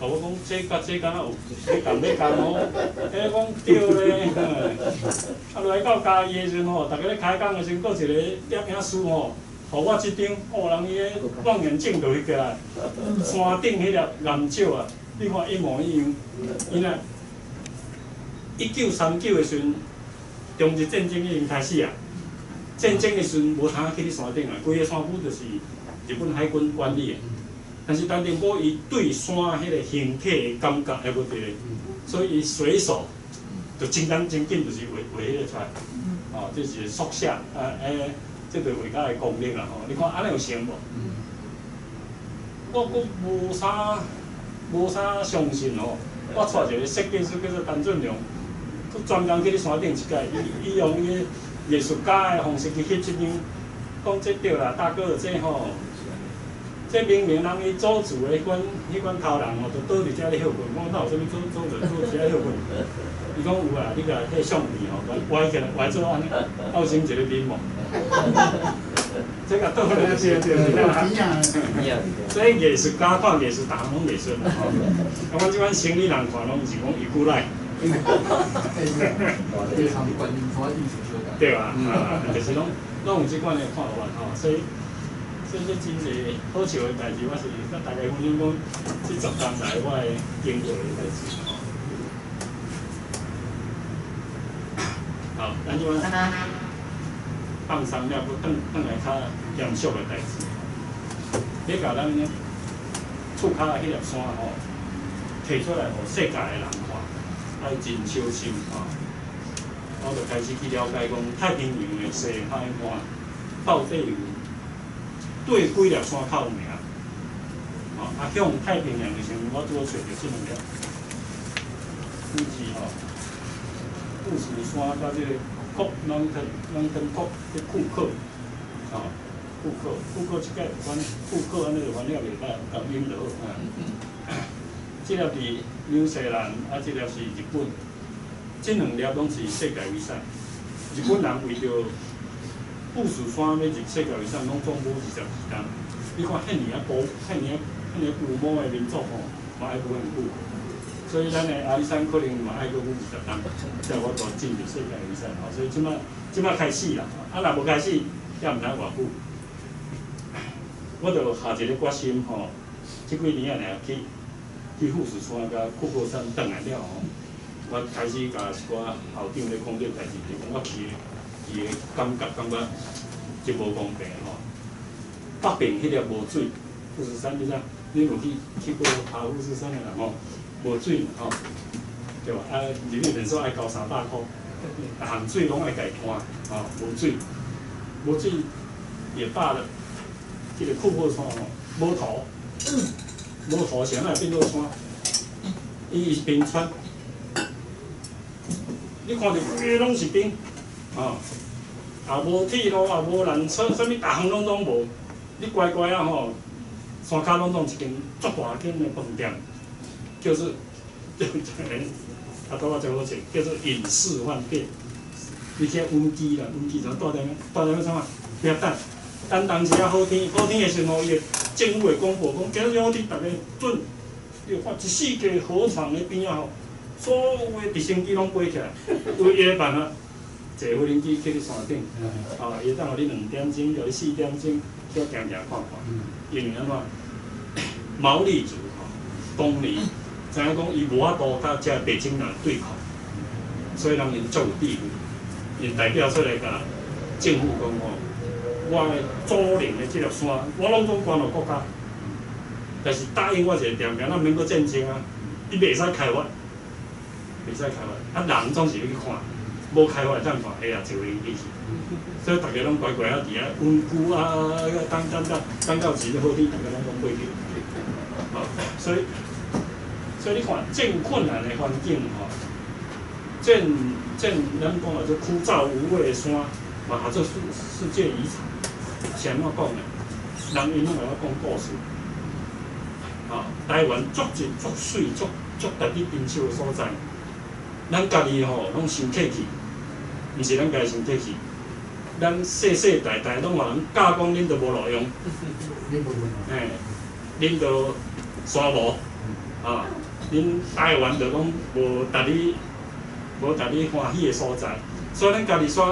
我讲这甲这敢若有咧共哦，迄讲对咧，啊来到嘉义的时阵吼，大家咧开讲的时阵，佫一个摄影师吼，互我即张，人伊咧望远镜就翕起来，山顶迄粒岩石啊，你看一模一样，因为1939的时阵，中日战争已经开始啊。战争的时阵无通去你山顶啊，规个山区就是日本海军管理的。但是陈定波伊对山迄个形体的感觉还无对，所以伊随手就真紧就是画迄个出来。哦，这是速写这个画家的功力啦吼。你看安尼有成无？我佫无啥相信吼。我带一个设计师叫做陈俊良，佫专工去你山顶一届，伊用伊个。艺术家的方式去翕即张，讲这对啦，大哥，这吼，这明明人伊祖厝的迄款头人吼，就倒伫遮咧休困。我哪有啥物做遮休困？伊讲有啊，你甲迄相片吼，歪起来歪做安尼，造成一个面貌。这个倒来对，所以艺术家看艺术，逐项拢艺术啦吼。啊，阮即款生理人看拢是讲伊古来。对吧？就是拢有即款的看法吼，所以这真侪好笑的代志，我是甲大家分享讲，这10天来我的经过的代志吼。好，咱即摆放松了，转来较严肃的代志。要甲咱厝骹的迄粒山吼，摕出来，互世界的人看。爱真小心啊！我就开始去了解讲太平洋的西海岸到底有对几粒山较有名。啊，向太平洋的时候，我拄好找着即两粒，就是富士山甲即个Mountain Top 的库克，库克即个库克安尼就翻了袂歹，感应就好。这粒伫纽西兰，啊，这粒是日本，这2粒拢是世界遗产。日本人为着富士山要入世界遗产，拢总补22担。你看遐尔啊古，遐尔古毛的民族吼，嘛爱补很久。所以咱的阿里山可能嘛爱补20担，才我都进入世界遗产吼。所以即摆开始啦，啊，若无开始，也毋知偌久。我就下一个决心吼，即几年啊，去富士山甲库克山转来了吼，我开始甲一寡校长咧讲这代志，就讲我去的感觉真无公平吼。北边迄粒无水，富士山你知？你有去过爬富士山的人吼，无水嘛吼，对吧？啊，入去人数爱交300块，含水拢爱家看，吼，无水，无水也罢了。这个库珀山吼，无土，无土谁来变做山？伊是冰川，你看着规拢是冰，啊，也无铁路，也无缆车，啥物逐项拢无。你乖乖啊吼，山骹拢一间足大间的饭店，就是啊，拄我最好食，叫做隐士饭店。你去温基啦，温基就住踮啥啊？不要等当时啊好天的时候，伊个政府会公布讲，今日好天，大家准，你发一世纪河床的边啊吼，所有的直升机拢飞起来，为伊个办啊，坐飞行机去你山顶，啊，伊当互你2点钟，到你4点钟，小行看看，因为安怎？毛利族吼，当年知影讲伊无法度甲遮北京人对抗，所以人因足有地位，因代表出来甲政府讲吼。我的祖陵的这粒山，我拢总关落国家，但是答应我一个条件，咱免阁战争啊，伊袂使开发，袂使开发，啊人总是要去看，无开发咱看，哎呀，就会去去，所以大家拢乖乖啊，伫遐温故啊，等到时好天，大家拢讲过去，啊，所以你看，正困难的环境吼，正咱讲啊，做枯燥无味的山，嘛做世界遗产。是安怎讲呢？人因拢来我讲故事，啊，台湾足热、足水、足值得你珍惜的所在。咱家己吼拢伤客气，毋是咱家己伤客气，咱世世代代拢互人教讲恁都无路用，嘿，恁都沙无，啊，恁台湾就讲无达你欢喜的所在，所以咱家己山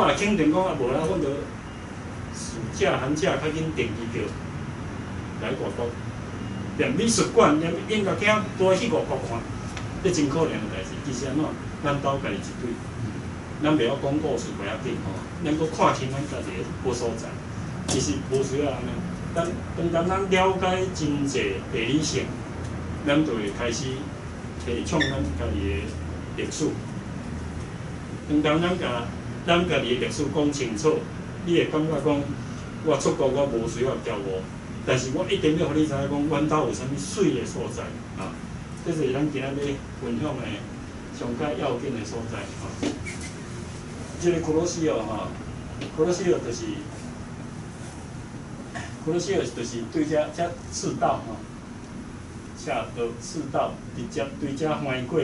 也肯定讲啊，无啦，阮就。暑假、寒假较紧订机票来外国，连美术馆、连音乐厅都去外国看，这真可怜的代志。其实安怎，咱兜家己一对，咱袂晓讲故事袂要紧吼，咱搁看清咱家己的好所在。其实无需要安尼，当咱了解真济地理性，咱就会开始提倡咱家己的历史。当咱家己的历史讲清楚。你会感觉讲，我出国我无需要骄傲，但是我一定要互你知影讲，阮兜有啥物水的所在啊！这是咱今仔日分享的上较要紧的所在啊。这个库罗西奥哈，库罗西奥就是对遮赤道哈，下到赤道直接对遮翻过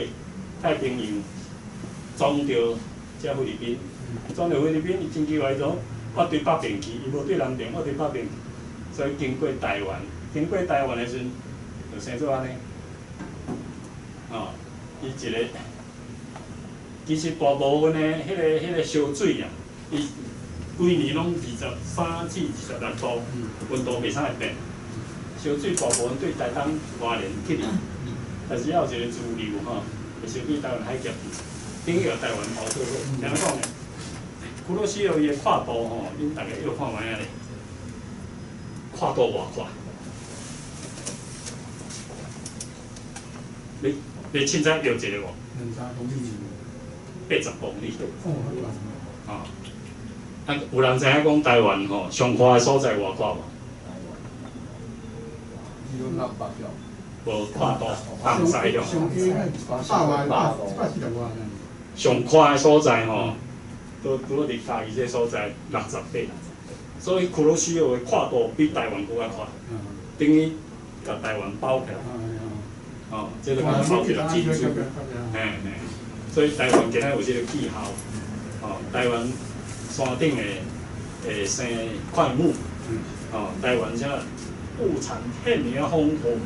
太平洋，撞到遮菲律宾，撞到菲律宾，伊真奇怪种。我对北边去，伊无对南边，我对北边，所以经过台湾，的时阵，就生做安尼，伊一个，其实大部分的迄个烧水啊，伊规年拢23至26度，温度袂啥会变。烧水大部分对台东、花莲去哩，但是也有一个支流吼，会烧对台湾海峡，等于台湾包做好，怎样讲呢？库罗西奥伊的跨度吼，恁大家要看卖啊咧，跨度偌宽？你凊彩标一个无？80公里。啊，有人知影讲台湾吼上宽的所在偌宽无？无跨度，放西了。上宽的所在吼。都伫家己这所在68，所以库罗西奥的跨度比台湾更较宽，等于甲台湾包起来。哦，这个甲包起来真水，所以台湾今仔有这个气候，哦，台湾山顶会生块木，哦，台湾遮物产赫尔啊丰富，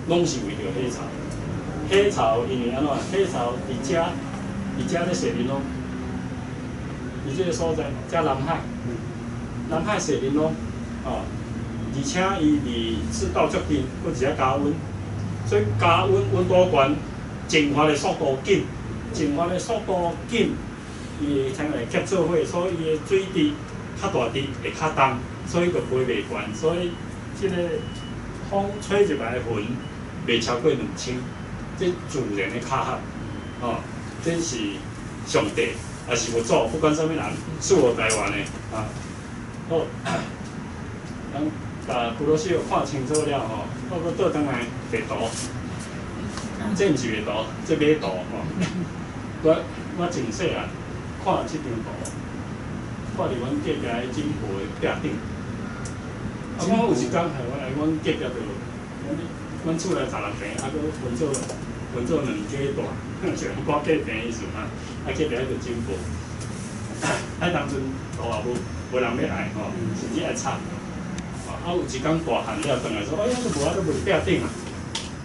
拢是为着海草。海草因为安怎？海草伫遮咧西面咯。伫即个所在，遮南海西面咯，哦，而且伊离赤道足近，佫一下加温，所以加温温度悬，净化的速度紧，伊会像来吸做火，所以伊的水质较大滴会较重，所以就飞袂悬，所以即个风吹入来的云袂超过2千，这自然的卡合，哦，这是上帝也是佛祖，不管啥物人，赐予台湾的啊，好，咱把普罗西有看清楚了吼，我搁倒转来地图，这毋是地图，这马图吼，我真细汉看即张图。看伫阮隔壁的金婆的壁顶，啊，我有一工系我来阮隔壁就，阮厝内16平，啊，佮分做2家大，就我隔壁意思啊，啊，隔壁迄个金婆，迄当阵路也无人要来吼，甚至爱插，啊，有一工大汉了，转来说，哎呀，都无啊，都袂壁顶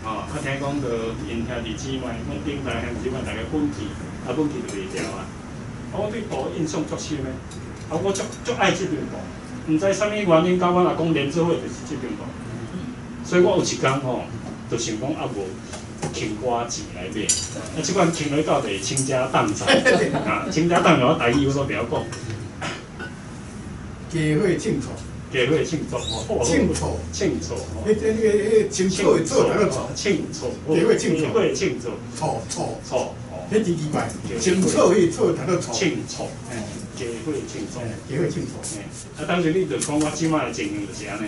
啊，啊，听讲就因兄弟姊妹，阮顶台兄弟姊妹大家分去，啊，分去就袂调啊，我对图印象足深诶。啊，我足爱即张图，毋知啥物原因，甲阮阿公连做伙就是即张图，所以我有一工吼，就想讲啊无倾寡钱来买，啊，即款倾落到底倾家荡产啊，倾家荡产我台语我都袂晓讲。家伙庆祝，家伙庆祝哦，庆祝，庆祝哦，迄清楚的错在个错，庆祝，家伙庆祝，家伙庆祝，错，迄真奇怪，清楚迄错读到错，庆祝，家伙庆祝，家伙庆祝，啊，当时你就讲我即摆的情形就是安尼，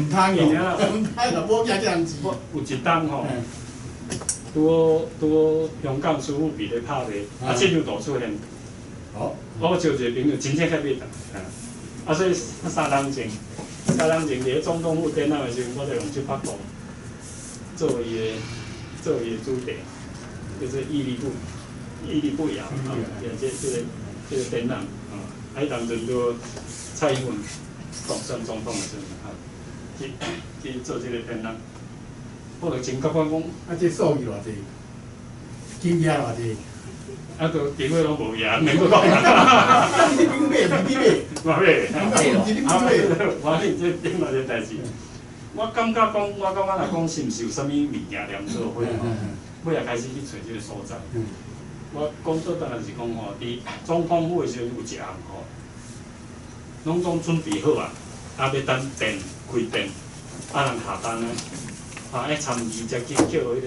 唔通哦，唔通就无惊这样子。我有一档吼，拄香港师傅比咧拍卖，啊，即张图出现，好，我招一个朋友真正较买单，啊，所以3人前伫咧总统府展览的时候，我就用这幅图作为伊的主题，就是屹立不摇啊，这个展览啊，迄当阵就蔡英文选总统的时候啊，去做这个展览，我就真感觉讲，啊，这数字偌济，金额偌济，啊，都几尾拢无赢，免搁讲。你兵买，你买，我买，我你这顶落这代志，我感觉讲，我感觉来讲是毋是有啥物物件连做伙吼，我也开始去找这个所在。我讲倒当然是讲吼，伫总统府的时候有一项吼，拢总准备好啊，啊要等电开电，啊人下班啊，啊爱参与才去叫迄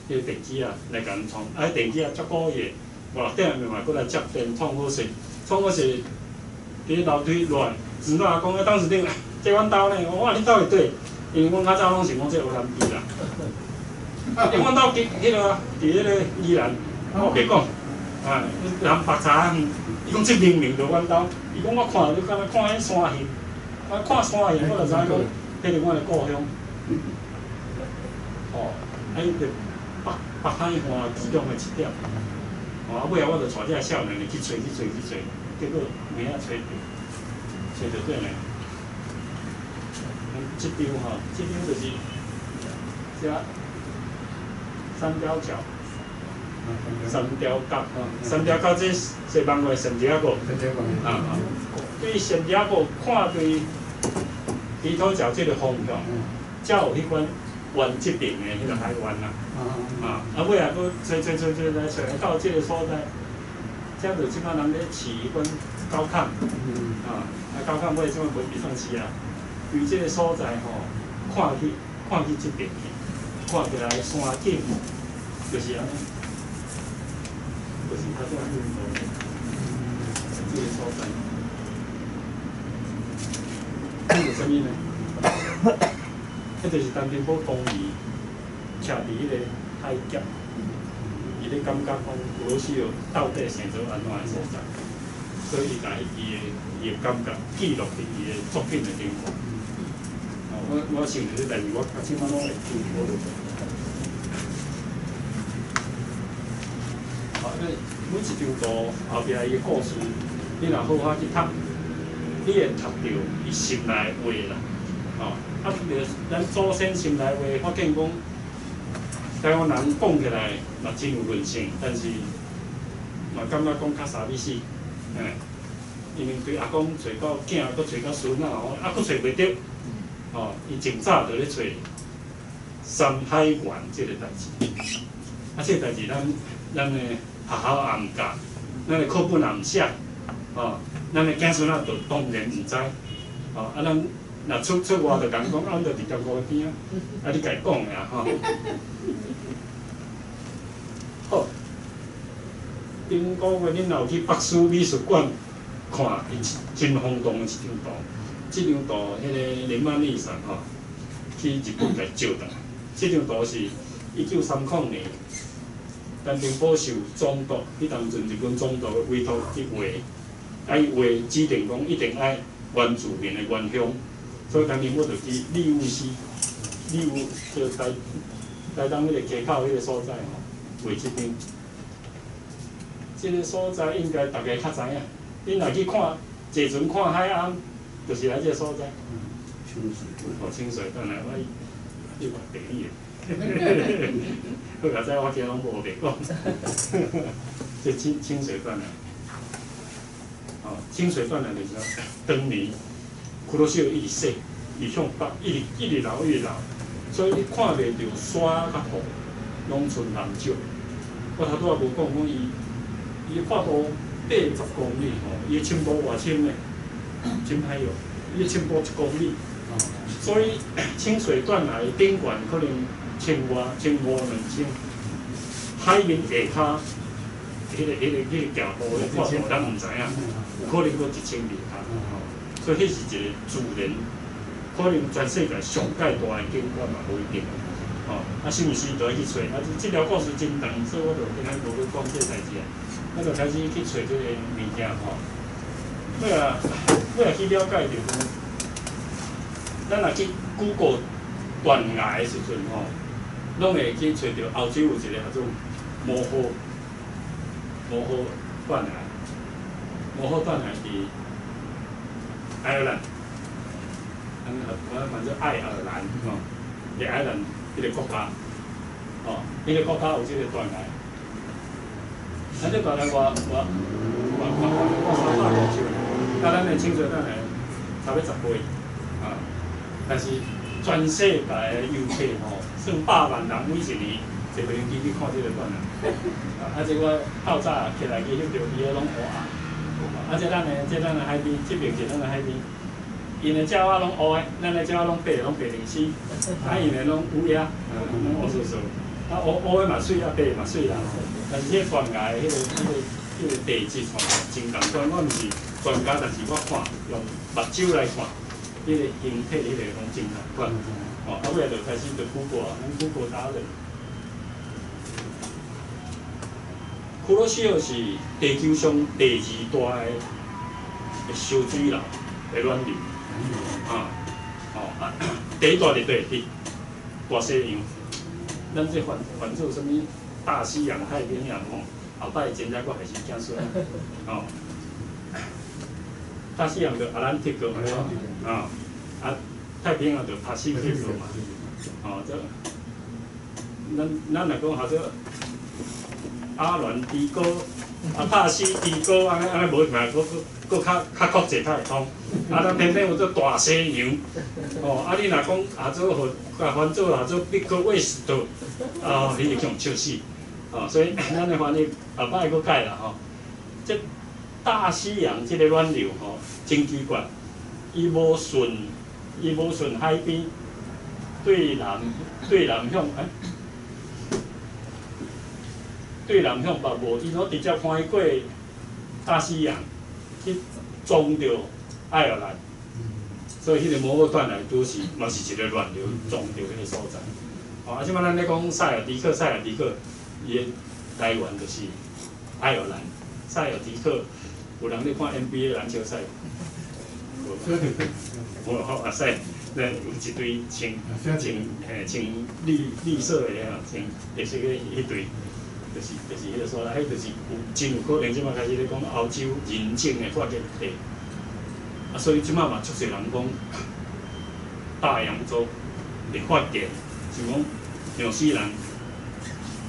个电机啊来甲咱创，啊电机啊足古意的，5、6点的嘛过来接电创好势，伫楼梯落来，指导阿公，当时顶，这阮兜呢，我话你兜会对，因为阮较早拢是讲这荷兰币啦，因为阮兜迄个伫迄个宜兰。我袂讲，啊，人白茶，伊讲这明明就阮兜，伊讲我看，你敢若看迄山形，啊看山形，我就知影讲，迄是阮的故乡。哦，啊伊着北海岸其中的一点，哦，尾仔我就带这个少年去找，结果没啊找着对呢。这张吼，这张就是这三貂角。三条角，三条角这西邦话圣地亚哥，啊，对圣地亚哥看对低头角这个方向，才有迄款湾这边的迄个海湾啦，啊，尾仔佫找来找到这个所在，才就即摆人咧饲迄款高亢，啊高亢尾即摆袂比算饲啊，于这个所在吼，看去这边去，看起来山景就是安尼。就是他这样运作，这个所在，这是啥物呢？这就是陈定波当时徛伫迄个海角，伊咧感觉讲俄罗斯到底生做安怎个所在，所以伊甲伊的感觉记录伫伊的作品的顶头。我想着这代志，我即摆拢会记好落。每一张图后壁伊个故事，你若好好去读，你会读到伊心内话啦。哦，啊，咱祖先心内话，我见讲，台湾人讲起来嘛真有韧性，但是嘛感觉讲较傻逼死，因为对阿公找到囝，搁找到孙仔吼，啊，搁找袂着，哦，伊真早就咧找山海关即个代志，啊，即个代志咱诶。学校也毋教，咱诶课本也毋写，哦，咱的囝孙仔就当然毋知，哦，啊，咱若出外就讲，阮就伫条路边啊，啊，你家讲的啊，吼。好，顶个月恁有去北师美术馆看真轰动的一张图，这张图迄个林曼丽上吼，去日本来照的。这张图是1930年，咱林保寿总督，迄当阵日本总督委托去画，啊伊画指定讲一定爱原住民的原乡，所以当年我就去利乌西，利乌就台东迄个溪口迄个所在吼，画这张。这个所在应该大家较知影，恁若去看坐船看海岸，就是来这个所在。清水哦，清水断来，我去看地理的。好佳哉，我今拢无白讲。这清水断来，哦，清水断来就是当年库罗西奥一直说，伊向北一直流一直流，所以你看袂到山甲湖，拢剩人少。我头拄也无讲讲伊跨度80公里吼，伊深度偌深呢，真歹用，伊深度1公里。所以清水断崖顶悬可能1500、2000，海面下骹迄个桥坡的跨度咱毋知影，有可能搁1000米骹。所以迄是一个自然，可能全世界上界大的景观嘛，无一定。哦，啊，是毋是就要去找？啊，这条故事真长，所以我就今仔无去讲这代志啊。我就开始去找这个物件吼。我也去了解着讲。咱若去 Google 断崖的时阵吼，拢会去找到欧洲有一个叫做摩诃断崖，摩诃断崖伫爱尔兰，反正爱尔兰吼，伫爱尔兰迄个国家，哦，迄个国家有即个断崖，啊，这断崖我300多少，甲咱的清水断崖差不多10倍，啊。但是全世界的游客吼，算100万人每一年坐飞机去看这个断崖。啊，这我透早起来去翕到伊个拢乌鸭。啊，这咱的海边，这边是咱的海边，因的鸟仔拢乌的，咱的鸟仔拢白零死，啊，因的拢乌鸦，拢乌素素。啊，乌的嘛水，啊白的嘛水啦。但是这断崖的迄个地质吼真共款，我毋是专家，但是我看用目睭来看。迄个形体，迄个拢真共款，哦，啊，尾来就开始就Google啊，咱Google达人。库罗西奥是地球上第2大的烧水流的暖流，啊，哦，啊，第1大就伫大西洋，咱这环做什么大西洋、太平洋吼，后摆真正搁还是惊死哦。大西洋就阿兰蒂克嘛，啊，太平洋就帕西菲克嘛，哦，这，咱来讲下这阿兰蒂哥、帕西蒂哥，安尼无嘛，搁较复杂较会通。啊，咱偏偏有这大西洋，哦，啊，你若讲下做甲翻做下做美国卫士图，哦，你会用笑死，哦，所以咱的翻译后摆搁改啦吼，这。大西洋这个暖流吼，真奇怪，伊无顺海边对南向对南向北无，伊拢直接翻过大西洋去撞着爱尔兰，所以迄个摩诃断崖都是嘛是一个暖流撞着迄个所在。哦，啊，即摆咱咧讲塞尔迪克，伊的来源就是爱尔兰，塞尔迪克。有人咧看 NBA 篮球赛，无好啊赛，那有一队穿绿色的啊，穿绿色的迄队，就是迄个所在，迄就是真有可能即摆开始咧讲欧洲人种的发源地，啊，所以即摆嘛，足侪人讲大洋洲的发源，像讲纽西兰，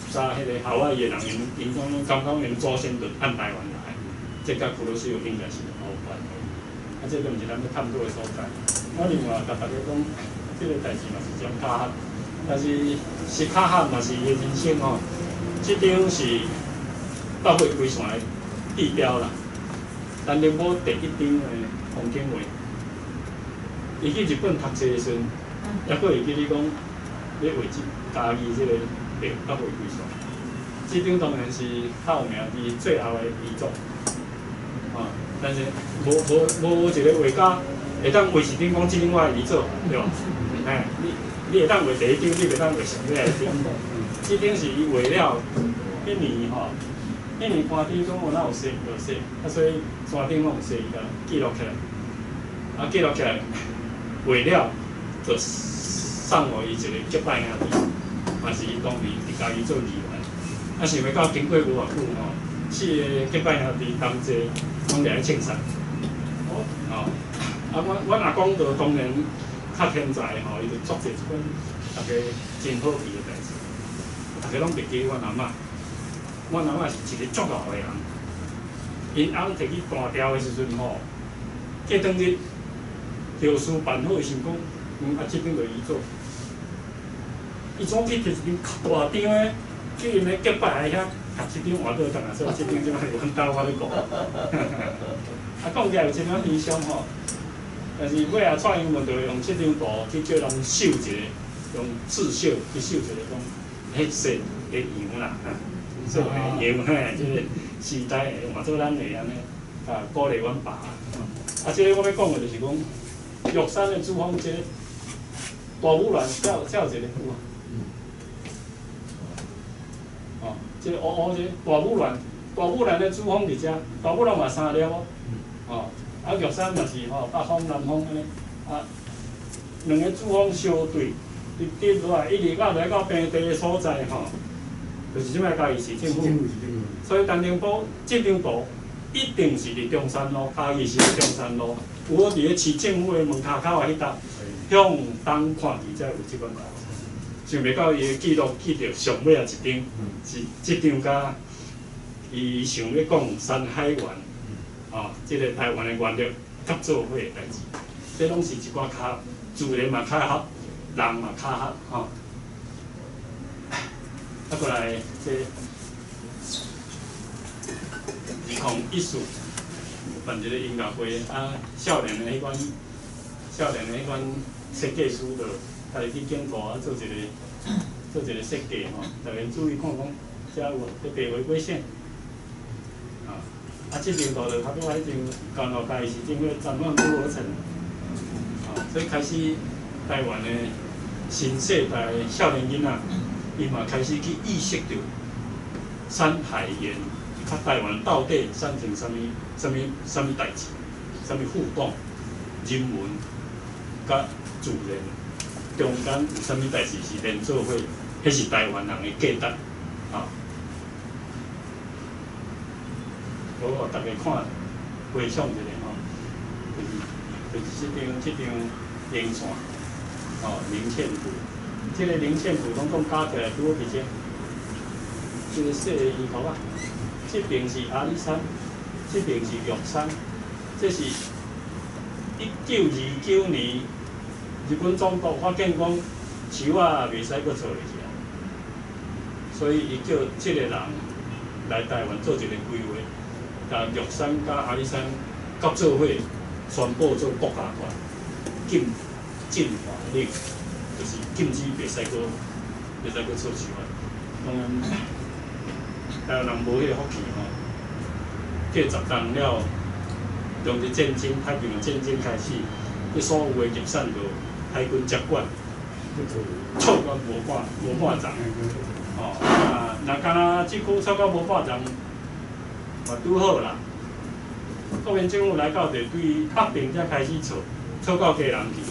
啥迄个夏威夷的人，因讲刚刚因祖先就按台湾来。这甲库罗西奥应该是有关的，啊，这个毋是咱要探讨的所在。我另外甲大家讲，这个代志嘛是种卡合，但是卡合嘛是伊的人生吼。这张是北回归线的地标啦，咱宁波第一张的风景画，伊去日本读册的时阵，还佫会记你讲要画家己即个庙甲画几煞。这张当然是较有名伫最后的遗作，但是无一个画家会当维持顶讲即张我的遗作，对吧？你会当画第一张，你袂当画上尾的张。这张是伊画了迄年迄年官顶总有哪有写无写，所以山顶拢有写伊个记录起来，记录起来画了，就送互伊一个结拜兄弟，嘛是伊当年伫家己做议员。想要到经过无偌久4个结拜兄弟同齐拢来庆生。阮阿公就当然较天才伊就作一本大家真好奇的代志，大家拢袂记阮阿嬷。阮阿嬷是一个足老的人，因翁摕去单调的时阵过当日条书办好的时阵讲，即张就伊做。伊总去摕一张较大张的。去因咧结拜遐，夹一张换倒转啊，所以即张即摆是阮兜我咧讲。讲起来有真啊悲伤吼，但是尾仔蔡英文就用即张图去叫人绣一个，用刺绣去绣一个讲，迄说的羊啦，说的羊嘿，即个时代的换做咱会安尼，鼓励阮爸。即个我要讲的就是讲，玉山的珠峰街，大武峦才有一个有啊。即个乌乌这大武峦的珠峰伫遮，大武峦嘛3粒玉山嘛是北峰南峰安尼，两个珠峰相对，直落来一直落来到平地的所在就是即摆嘉义市政府。所以陈定波即张图一定是伫中山路，嘉义市的中山路，有我伫咧市政府的门骹口的迄搭，向东看去才有即本图。想袂到伊的记录记着上尾一张，是即张甲伊想要讲山海原，即个台湾的原力合作伙的代志，这拢是一寡较自然嘛较合，人嘛较合过来这2014办一个音乐会，少年的迄款设计师就。家己去检图做一个设计大家注意看讲，遮有要白违规线，即张图就差不多迄张干路嘉义市政府展望部落层，所以开始台湾的新世代的少年囡仔，伊嘛开始去意识到山海沿，台湾到底产生什么代志，什么互动，人文甲自然。中间有啥物代志是连做伙，迄是台湾人的价值，我大家看回想一下就是即张零线，零线图，即个零线图拢加起来，拄好伫即个细的圆图啊。这边是阿里山，这边是玉山，这是1929年。日本总督发现讲树啊袂使阁做落去啊，所以伊叫即个人来台湾做一个规划，甲玉山甲阿里山合作伙宣布做国家团，禁法令，就是禁止袂使阁做树啊。当然，台湾人无迄个福气叫10人了，从日战争、太平洋战争开始，迄所有的入产就。海军接管，错到无半层，那敢若即区错到无半层，嘛拄好啦。国民政府来到就对北平才开始错到家人去，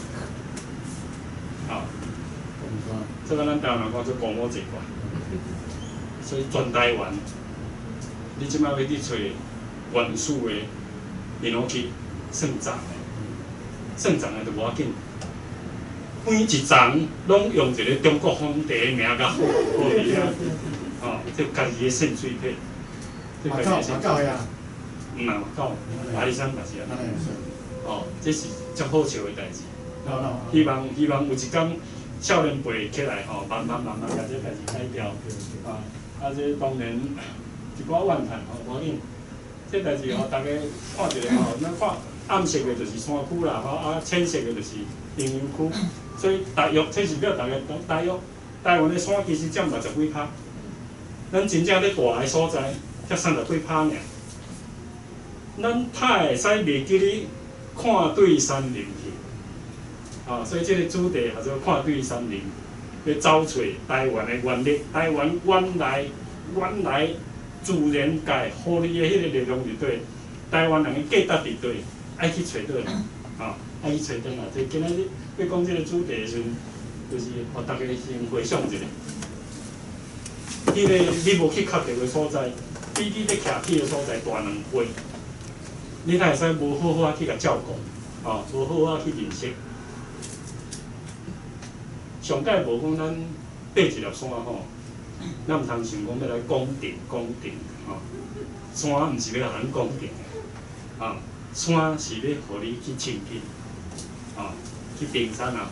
这个咱台湾人讲做公母坐管，所以全台湾，你即摆要去找原始的民户去算账的就无要紧。每一层拢用一个中国皇帝的名甲好伫遐，这家己的肾水配。马狗呀？唔系马狗，阿里山嘛是啊。这是足好笑的代志。希望有一天少年辈起来慢慢甲这代志改掉。这当然一寡怨叹无要紧，这代志吼，大家看一下吼，咱看暗色的就是山区啦，吼浅色的就是平原区。所以大约这是表大家大约台湾的山其实占60几%，咱真正咧大个所在才30几%尔。咱太会使袂记咧看对山林去，所以这个主题叫做看对山林，要找找台湾的原力，台湾原来自然界互你的迄个力量伫对，台湾人的价值伫对，爱去找倒来，爱去找倒来。所以今仔日要讲这个主题的时阵，就是互大家先回想一下，迄个你无去确定的所在，比你咧徛起的所在大2倍。你哪会使无好好去甲照顾，无好好去认识。上届无讲咱爬一粒山吼，咱毋通想讲要来攻顶，山毋是要互咱攻顶的，山是要互你去亲近，去登山也好，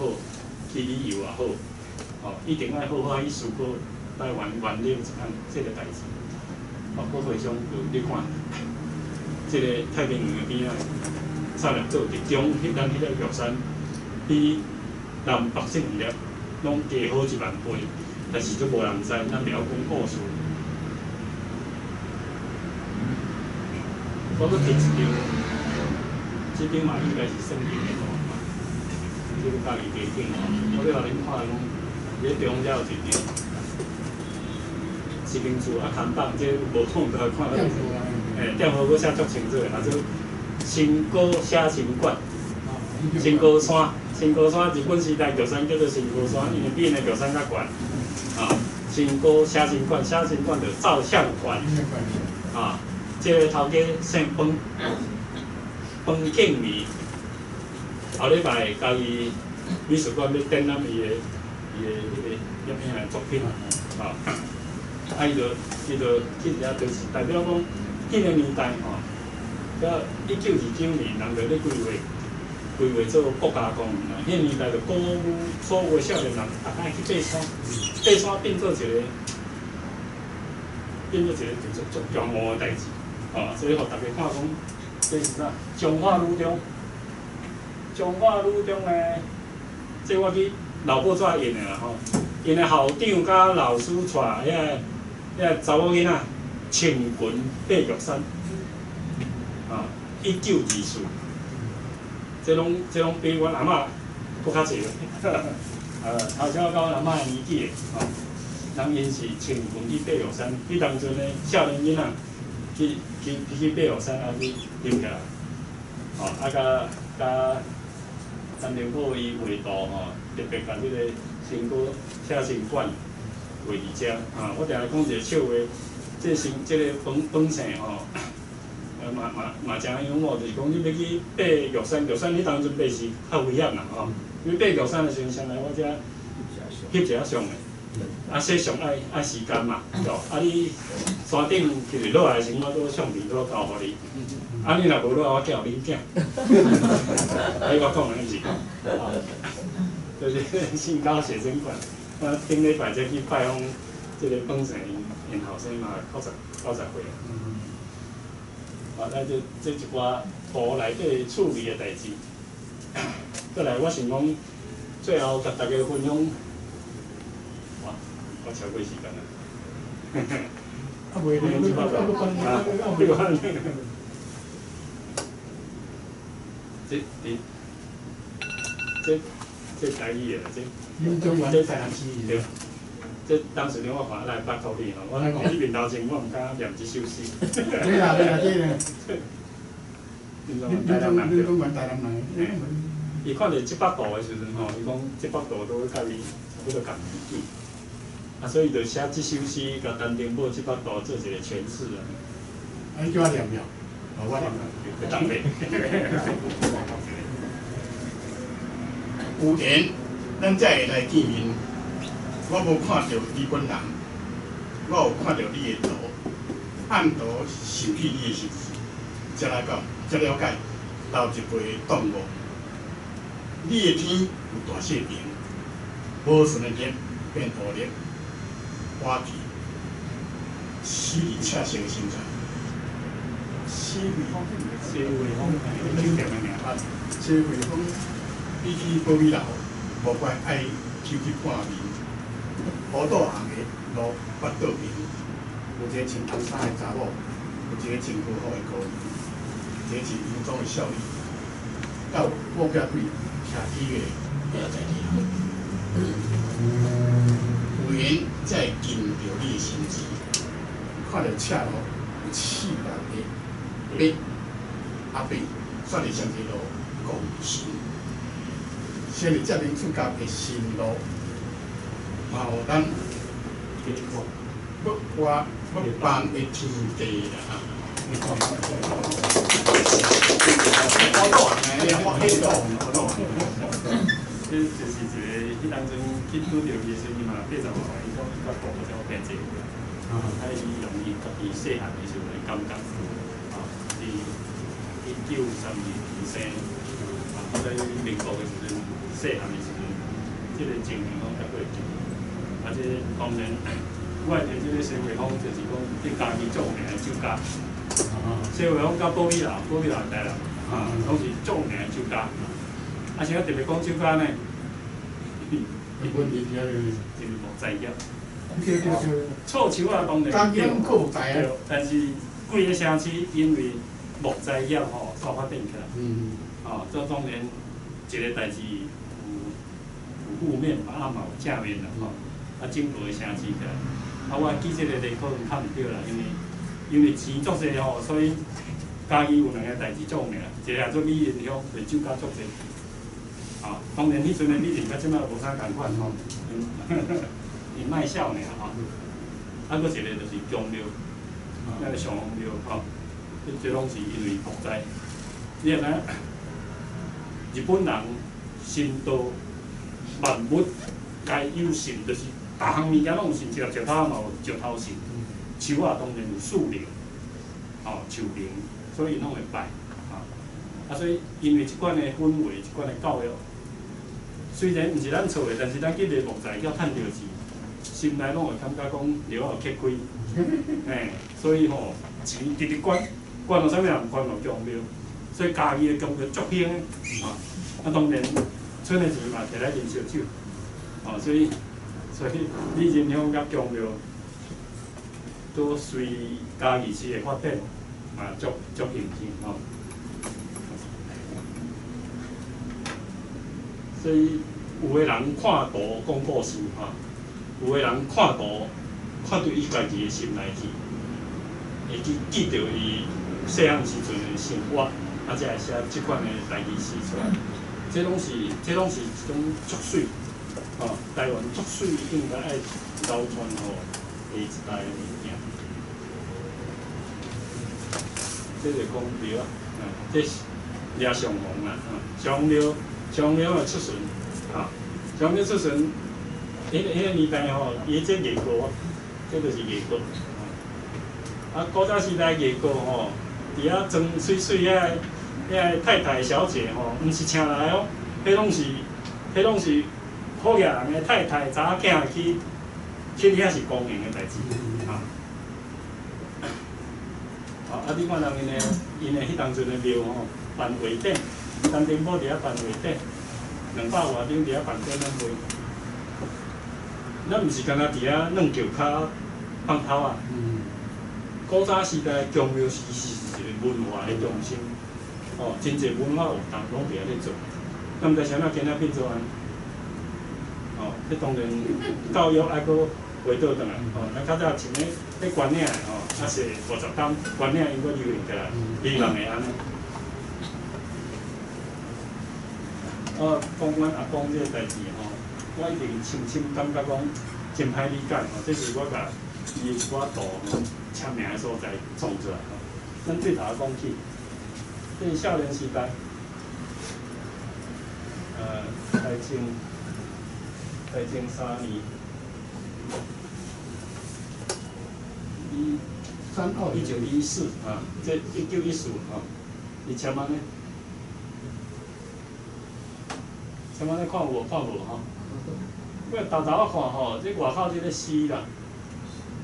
去旅游也好，一定爱好好去思考台湾原力这个代志。我回想你看。这个太平洋的边仔，产业做集中，咱迄个玉山比南北产业拢加好1万倍，但是都无人知，咱袂晓讲故事。我搁提一张，这张嘛应该是圣经的图嘛，这个家己加紧哦。我要互恁看讲，这中间有一张，士兵厝看板，这无空都看到。店号搁写足清楚的，叫做新高写真馆。新高山，日本时代玉山叫做新高山，因为比那玉山较悬。新高写真馆，写真馆就照相馆。这个头家姓彭，彭敬义。后礼拜家己美术馆要展览伊个影片的作品伊就去一下，就是代表讲。迄个年代吼，到1929年，人就咧规划做国家公园啦。迄个年代就鼓舞所有少年人，大家去爬山变做一个足骄傲的代志。所以互大家看讲，这是啥？中华女中诶，这我去老报纸印的啦吼，因的校长甲老师带遐查某囡仔。穿裙爬玉山，1924，这拢比阮阿嬷搁较济。头先我到阮阿嬷的年纪的，人因是穿裙去爬玉山，迄当阵咧少年囡仔去爬玉山去溜起来，甲陈定波伊画图特别甲即个新歌写真馆画伫遮我定来讲一个笑话。这个本姓吼，嘛真幽默，就是讲你要去爬玉山，你当阵爬是较危险啦你爬玉山的时阵，先来我遮翕一下相的，说相爱时间嘛，你山顶其实落来的时阵，我都相片都交互你，你若无落来，我叫你囝。我讲的就是信高写真馆，我顶礼拜才去拜访这个本姓。因后生嘛90岁咱这一寡图内底趣味的代志，再来我想讲，最后甲大家分享，我超过时间啦。袂这台语的这。民众原在南市。这当时我看来捌考你我去面头前我毋敢念这首诗。对啦，这个。恁讲台南人。伊看到700度的时阵伊讲700度都甲伊差不多共年纪，所以就写这首诗，甲陈定波700度做一个诠释啊。你叫我念了，我念了。会当袂。有缘，咱才会来见面。我无看到你本人，我有看到你的图，按图想起你的心事，才来讲，才了解老一辈动物。你的天有大细平，无顺的日变乌日，花期，死而赤色的身材，西北风，西北风，酒店的名啊，西北风，比起保米楼，无怪爱抽去半面，乌倒红的路八倒面，有一个穿红衫的查某，有一个穿高好的高人，这是营中的效益。到我家对车体的也在地头，有缘才会见到你的心志，看到车路有气力的马阿伯，选的上一路共顺，先是接连出家的新路，嘛有咱要帮的天地啦。我懂啊，我黑懂，我懂。这就是一个，迄当阵去拄着伊时阵嘛，80外岁，伊讲甲大个就变济个，啊，伊用伊家己细汉的时候的感觉，啊，是1932年生，啊，在民国的时阵，细汉的时阵，这个情形讲较过紧，啊，这当然，我会听这个西北风，就是讲对家己著名的酒家，西北风甲保米楼台啦，啊，拢是著名的酒家。啊，像特别讲酒家呢，问题在就是木材叶，对，臭树啊当然对，对，但是规个城市因为木材叶吼所发展起来，这当然一个代志有负面嘛，啊嘛有正面啦吼，啊整个城市起来，啊我记这个例可能较毋对啦，因为钱足济吼，所以家己有两个代志做名，一个做美人乡，就是酒家足济。啊，当然，迄阵的美人甲即摆无啥共款吼，因卖笑尔吼。啊，搁一个就是姜庙，那个上皇庙吼，这拢是因为木材。你看咱日本人神道万物皆有神，就是逐项物件拢有神，石头嘛有石头神，树啊当然有树灵，吼树灵，所以拢会拜。啊，所以因为即款的氛围，即款的教育。虽然毋是咱错的，但是咱去卖木材，要趁着钱，心内拢会感觉讲了后缺亏，所以吼钱直直管到啥物人管到姜庙，所以家己的姜庙足兴的，啊当然剩的钱嘛摕来啉烧酒，所以美人乡甲姜庙都随家己市的发展嘛足兴盛吼。所以有个人看图讲故事哈，有个人看图看到伊家己的心内去，会记着伊细汉时阵的生活，啊，才会写即款的代志诗出来。这拢是一种足水，台湾足水应该爱流传互下一代的物件。这就讲庙啊，这是掠上皇啦，上庙的出巡，上庙出巡，迄个年代吼，伊这艺歌，这就是艺歌。啊，古早时代艺歌吼，伫遐装水水遐太太小姐吼，毋是请来哦，迄拢是好野人的太太查囝去遐是公营的代志，啊，你看人因的迄当阵的庙吼，办画展。陈定波伫遐办画展，200外张伫遐办展览会。咱毋是干那伫遐软脚骹放头啊。古早时代姜庙是一个文化的中心，真侪文化活动拢伫遐咧做。咱毋知啥物今仔变做安，迄当然教育爱搁回倒转来，咱较早像迄观领的啊是50天观领应该留起来，希望会安尼。讲阮阿公这个代志吼，我一定深感觉讲真歹理解吼，这是我甲伊我图吼签名的所在创出来吼。咱对头讲起，这是少年时代，台前3年1914这1915伊签安尼。像安尼看有无吼？我豆豆仔看吼，这外口这个诗啦，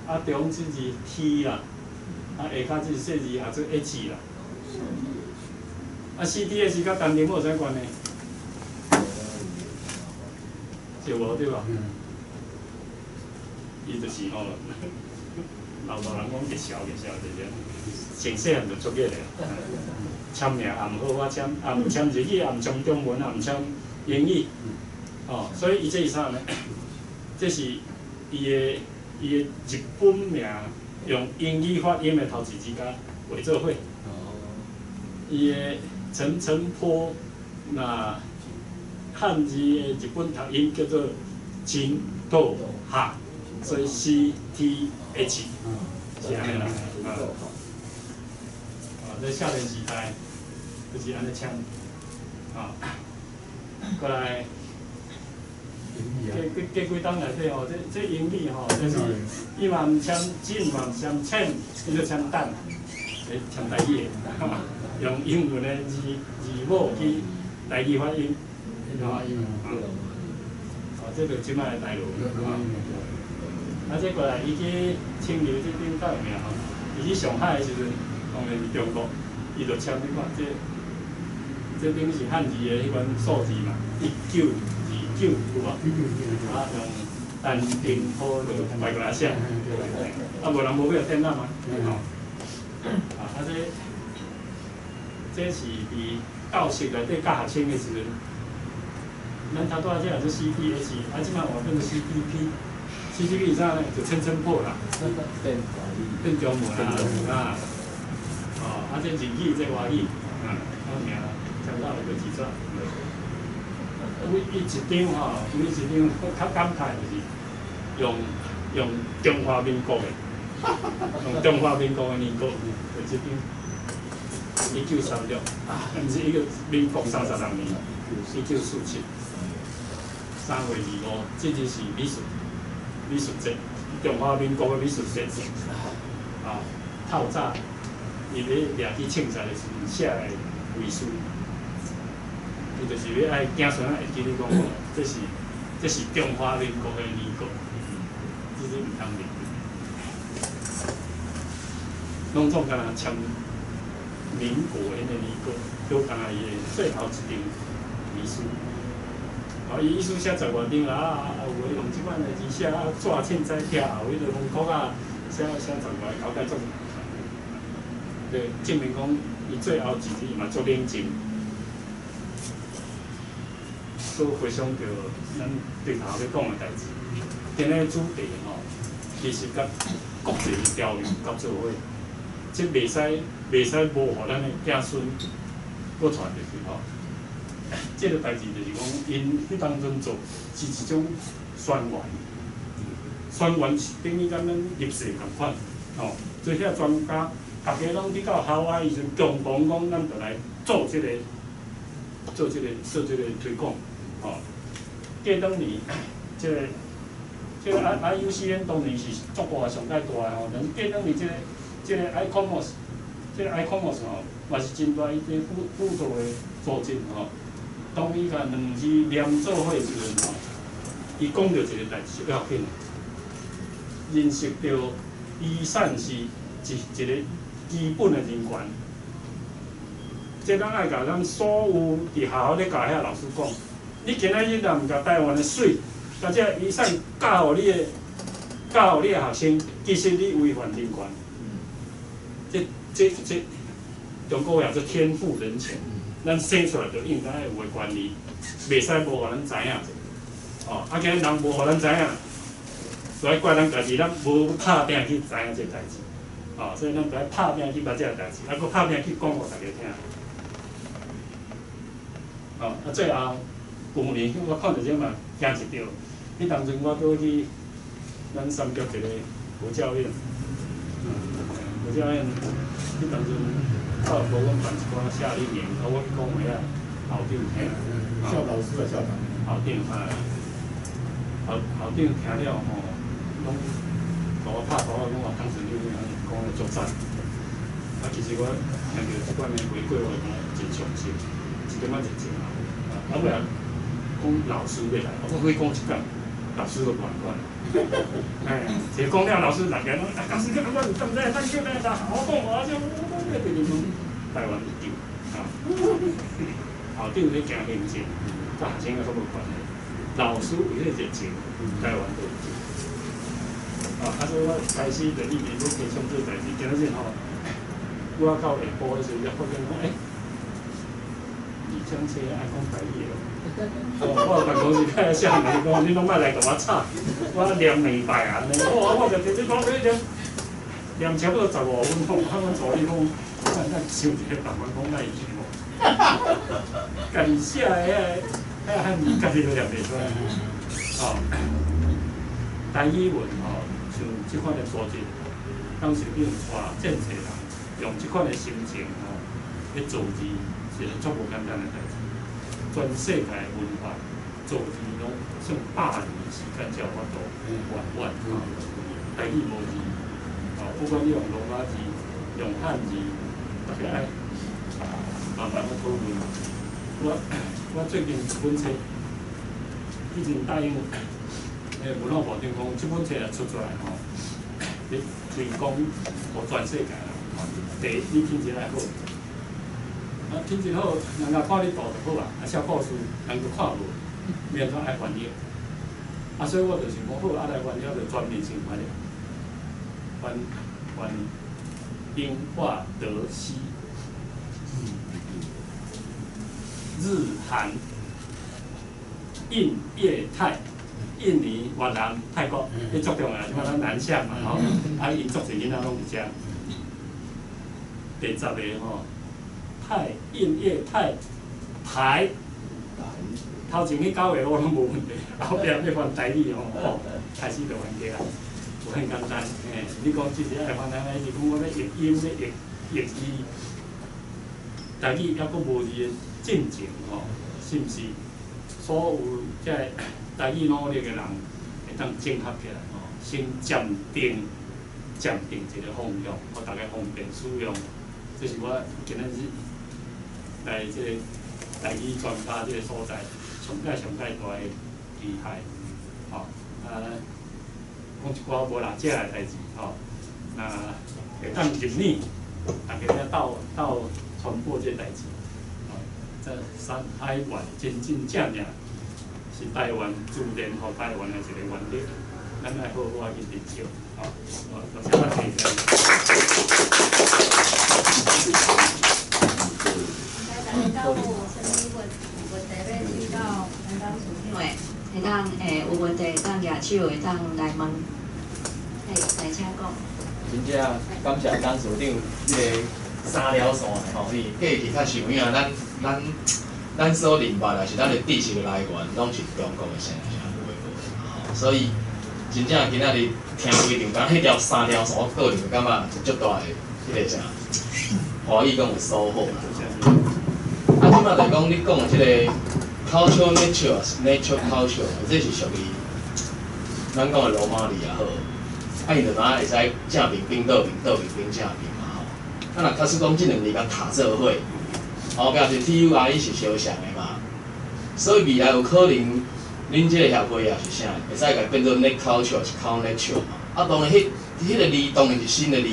啊中这字 T 啦，啊下骹字细字也做 H 啦。CDS 甲单丁有啥关系？是无对吧？伊就是吼，老大人讲日销，就是成细汉就作业咧。签名也毋好我签，也毋签日语，也毋签中文，也毋签英语。哦，所以伊这是啥呢？这是伊的日本名用英语发音的头一字甲画做伙。伊的陈坡，那汉字的日本读音叫做金豆哈，所以 CTH 是安尼啦。在少年时代就是安尼签，过来。过几档内底吼，这英语吼，就是伊嘛毋签进，嘛毋签签，伊就签等，签台语的，用英文的字母去台语发音，这就即摆的台路。这过来伊去清流这顶到名吼，伊去上海的时阵，当然是中国，伊就签你看这顶是汉字的迄款数字嘛，1929有无？用单丁好就外国来写，无人无要电脑嘛，这是伫教室内底教学生的时阵，咱头拄仔这也是 CDH， 即摆换变做 CDP 是啥呢？就称破啦，变中文啦，这日语这外语，名讲到就记住。伊一张吼，伊一张较感慨就是用中华民国的，用中华民国的年号，就这张1936，毋是民国32年，1947，3月25，这就是美术节，中华民国的美术节，透早伊咧掠去庆祝的时阵写的遗书。伊就是要爱囝孙会记你讲，这是中华民国的年号，这是毋通念。拢总干那签民国的年号，就干那伊的最后一张遗书。伊遗书写10外张啦，有诶用即款的字写纸凊彩贴，有迄个风壳啊，写10外，交代足。对，证明讲伊最后一字嘛足冷静。都回想到咱对头要讲的代志，今日主题吼，其实甲国际交流甲做伙，即袂使无互咱的子孙搁传入去吼。即个代志就是讲，因迄当阵做是一种宣言，宣言是等于咱历史共款吼。做遐专家，大家拢去到校外，伊就共同讲，咱就来做即个推广。过当年，这个 IUCN 当年是中国上介大的吼，但是过当年这个 ICOMOS 吼，嘛是真大，伊这辅助的组织吼。当伊甲2字连做伙时阵吼，伊讲到一个代志要紧，认识到遗产是一个基本的人权。这咱爱甲咱所有伫学校咧教遐老师讲。你今仔日若毋甲台湾的水，甲这遗产教互你的学生，其实你违反人权。这中国也做天赋人权，咱生出来就应该有的权利，袂使无互咱知影者。今日人无互咱知影，所以怪咱家己，咱无拍拼去知影这代志。所以咱就要拍拼去把这代志，搁拍拼去讲互大家听。最后。旧年我看到这嘛，惊一跳。迄当阵我倒去咱三峡一个国教院，国教院迄当阵教务阮办一寡夏令营，我去讲话啊，校长听，校老师啊，校长，校长校长听了吼，拢甲我拍鼓啊，讲话当时你讲得足赞。其实我听到即款的回馈，我讲真伤心，是感觉真正好。尾仔讲老师要来，我可以讲一讲，老师都管管。哎，其实讲了老师大家拢，老师你我唔知，咱叫咩啦？我讲我就台湾一定啊，校长咧行行政，甲学生有什么关系？老师有迄热情，台湾都有。啊，所以我开始就一直咧提倡这代志，今仔日吼，我到下晡的时候，才发现讲，你讲这爱讲台语哦。我办公室开下面讲，你拢莫来甲我吵，我念明白啊！我就直接讲你念，念差不多15分钟，我助理讲，咱想一个台湾讲哪会去无？家己写的遐汉字，家己都念袂出来。哦，台语文哦，像即款的组织，当时比如带建设人，用即款的心情哦，去做字，是足无简单的代志。全世界的文化做字拢算100年时间才有法度完啊！台语无字，哦，不管你用罗马字、用汉字，大家爱慢慢讨论。我最近一本册，以前答应文化部长讲，这本册也出来吼，你推广互全世界啦。第一，你品质爱好。啊，品质好，人家看你读就好啊。啊，写故事，人就看无，免怎爱翻译。啊，所以我就想讲，好，啊来翻译就专门性翻译，翻英法德西，日韩、印越泰、印尼、越南、泰国，你足重要，即摆咱南向嘛吼，啊，因足侪囡仔拢伫遮。第10个吼。泰、印、越、泰、台，头前迄9个我拢无问题，后壁要翻台语吼，开始就翻起来，有很简单。你讲只是爱翻台语，是讲我咧译音咧译字，台语还佫无字的进程吼，是毋是？所有即个台语努力的人会当整合起来吼，先鉴定一个方向，互大家方便使用。这是我今仔日。来这个台语专家这个所在，上界大的厉害，吼、讲一寡无人遮的代志，吼、那会当入念，大家要斗传播这代志，吼、这山海湾真正是台湾自然和台湾的一个原理，咱爱好好去研究，吼、多谢大家。到有啥物问题要请教咱当处长诶，会当有问题当举手会当来问，来请讲。真正感谢当处长即个3条线的吼，伊过去较受影，咱所明白的是咱的知识的来源，拢是中国的城话，所以真正今仔日听规场，讲迄条3条线，我个人感觉是足大的迄个啥，华语讲有收获啦。啊，即摆就讲你讲的即个 culture nature culture， 这是属于咱讲的罗马尼也好，啊，因就知影会使正面拼倒面正面嘛吼。啊，若假使讲即2字甲塔做伙，后壁是 TURE 是相像的嘛，所以未来有可能恁即个协会也是啥，会使甲变做 net culture 是 count nature 嘛。啊，当然迄个字当然是新的字，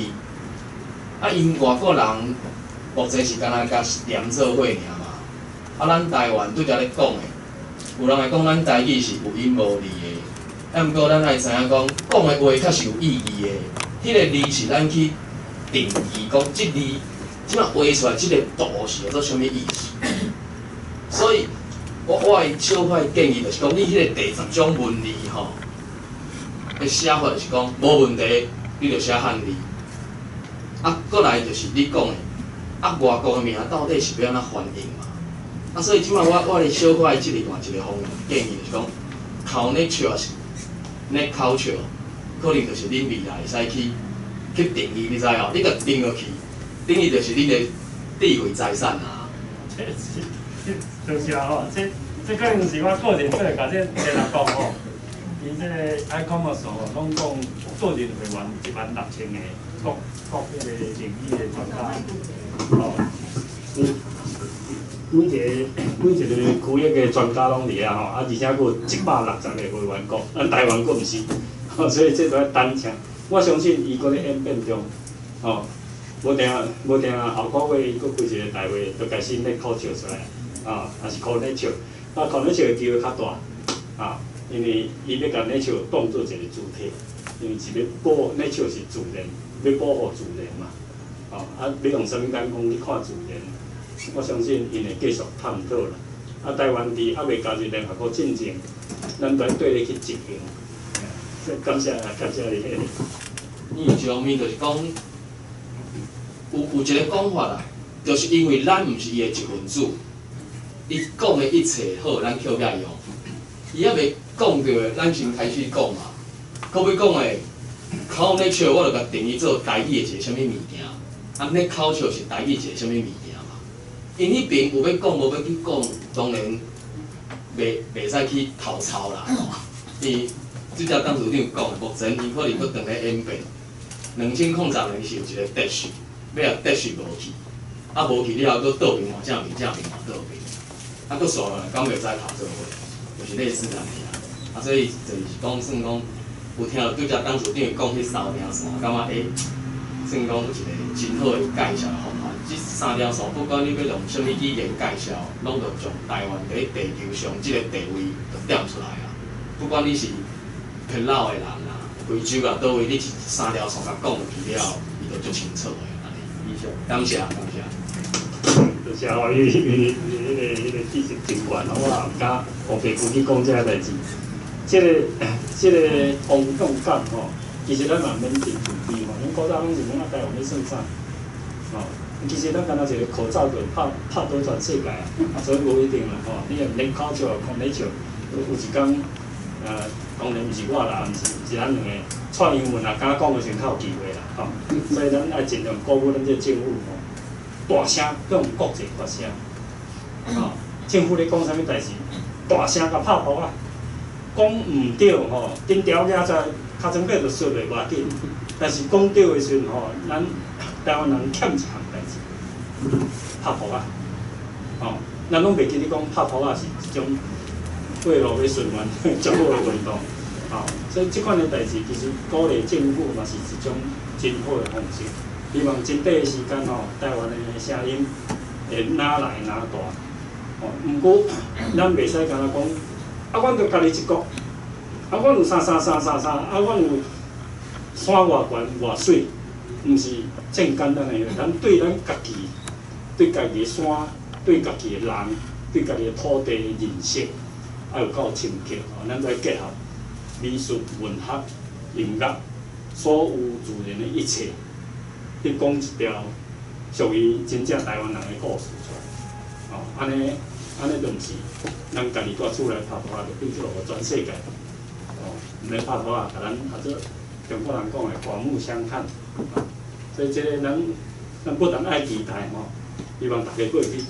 啊，因外国人目前是敢若甲连做伙尔嘛。啊，咱台湾拄则咧讲的，有人会讲咱台语是有音无字的，啊，毋过咱爱知影讲的话确实有意义的。迄个字是咱去定义，讲即字即摆画出来即个图是叫做啥物意思？所以，我的小可的建议就是讲，你迄个第10种文字吼，的写法就是讲无问题，你就写汉字。啊，过来就是你讲的，啊，外国的名到底是要安怎翻译嘛？啊，所以即摆我咧小可的即另外一个方建议就是讲 ，count nature 是 net culture， 可能就是恁未来会使去定义，你知哦？你甲定落去，定义就是恁的智慧财产啊。就是啊吼，这可能是我个人做甲这听人讲吼，伊这个 iCommerce 吼，拢讲个人会员16000个，各迄个领域的专家，哦。每一个区域个专家拢伫遐吼，而且佫有160个会员国，咱台湾佫毋是，所以这都要等请。我相信伊佫咧演变中，吼，无定后个月伊佫开一个大会，就开始咧考笑出来，也是考咧笑，考咧笑的机会较大，因为伊要甲咧笑当做一个主体，因为是要咧笑是自然，要保护自然嘛，要用啥物眼光去看自然？我相信因会继续探讨啦。台湾伫还未加入联合国进前，咱都对咧去执行。感谢你。你上面就是讲，有一个讲法啦，就是因为咱毋是伊的一份子，伊讲的一切好，咱扣遐用。伊还未讲着，咱先开始讲嘛。到尾讲的，口咧笑，我就甲定义做台语的一个啥物物件。咧口笑是台语一个啥物物件嘛？因迄边有要讲，无要去讲，当然袂使去偷抄啦。伊即只当处长讲，目前伊可能佫当咧演变。2010年是有一个秩序，尾啊秩序无去，无去了后佫倒平换正平，正平换倒平，佫煞落来，敢袂使拍做伙，就是类似安尼啦。所以就是讲算讲，有听到对只当处长讲迄3条线，感觉算讲有一个真好的介绍的方法。即3条线，不管你要用啥物语言介绍，拢着从台湾伫地球上即个地位着点出来啊。不管你是偏老的人啦，非洲啊，倒位你3条线甲讲落去了，伊就足清楚的安尼。以上，感谢。多谢哦，伊迄个知识真悬，我也毋敢胡白句去讲这个代志。这个方向感吼，其实咱也免定自卑吼，因古早拢是讲台湾要算啥，其实咱敢若一个口罩就拍倒全世界所以无一定啦吼。你若练口笑、讲咧笑，有一天当然毋是我啦，毋是咱两个蔡英文敢讲的时较有机会啦吼。所以咱爱尽量鼓舞咱这政府吼，大声向国际发声。政府咧讲啥物代志，大声甲拍扑啊！讲毋对吼，顶条仔在尻川尾就说袂要紧，但是讲对的时阵吼，咱台湾人欠一项代志，拍扑啊！咱拢袂记咧讲拍扑啊是一种过路要顺缘足好的运动，所以即款的代志其实鼓励政府嘛是一种真好的方式。希望真短的时间吼，台湾的声音会哪来哪大。毋过咱袂使干那讲，阮着家己一国，阮有啥，阮有山偌悬偌水，毋是真简单的。咱对咱家己，对家己的山，对家己的人，对家己的土地的认识，要有够深刻。咱再结合美术、文学、音乐，所有自然的一切，去讲一条属于真正台湾人的故事出来。安尼就毋是咱家己住厝内拍拖就变做全世界。毋免拍拖啊，甲咱做中国人讲的刮目相看。所以这个咱不但爱期待吼，希望大家过去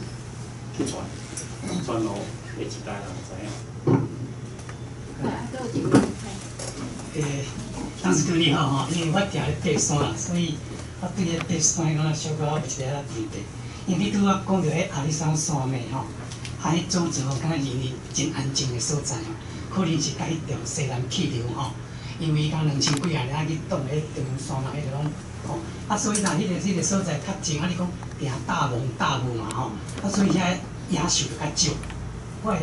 传落下一代人知影。当时你好吼，因为我定咧爬山啦，所以我对咧爬山敢若小可有一个问题。因为你拄仔讲到迄阿里山山脉吼，迄组织吼，敢若离你真安静的所在吼，可能是甲迄条西南气流吼，因为讲2000几啊年去挡迄中央山脉迄个拢吼，所以若迄个所在较静，你讲定大雾嘛吼，所以遐野兽就较少。我的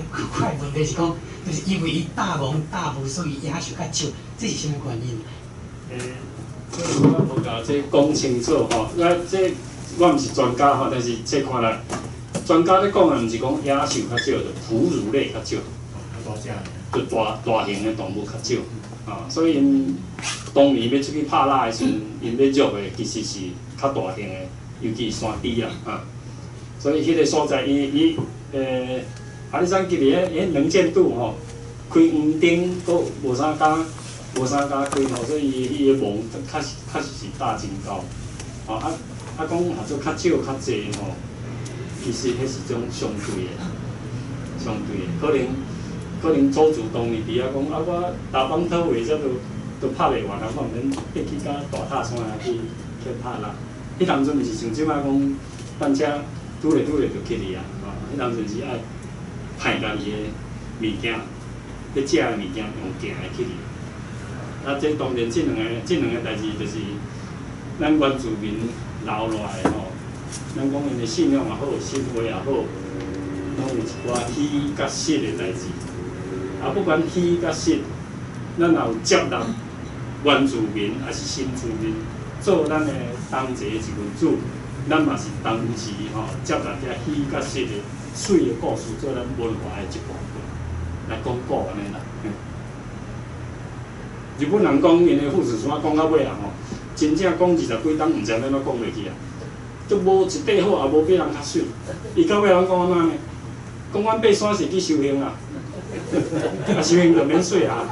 问题是讲，就是因为伊大雾，所以野兽较少，这是啥物原因？所以我无甲这讲清楚吼，我毋是专家吼，但是这看来，专家咧讲的毋是讲野兽较少，就哺乳类较少，就大型的动物较少，所以因当年要出去拍拉的时阵，因要入的其实是较大型的，尤其是山猪啦，所以迄个所在伊阿里山距离迄能见度吼，开黄灯都无啥加开吼，所以伊个梦确实是大真高，讲做较少较济吼，其实迄是种相对的，可能祖祖当年伫遐讲我大帮讨话则都拍袂完，我毋免爬去甲大塔山去拍啦。迄当阵毋是像即摆讲，咱遮拄咧就去哩啊，迄迄当阵是爱派家己的物件，要食的物件用行的去哩。啊，这当然这两个代志就是咱原住民留落来吼，咱讲因的信仰也好，生活也好，拢有一寡喜甲失的代志。啊，不管喜甲失，咱也有接纳原住民还是新住民做咱的同齐一份子，咱嘛是同时吼接纳遮喜甲失的水的故事做咱文化的一部分来讲古安尼啦。日本人讲因的富士山讲到尾啊吼，真正讲20几档，毋知要安怎讲落去啊。都无一块好，也无比人较水。伊到尾人讲安怎呢？讲阮爬山是去修行啊，啊修行就免水啊。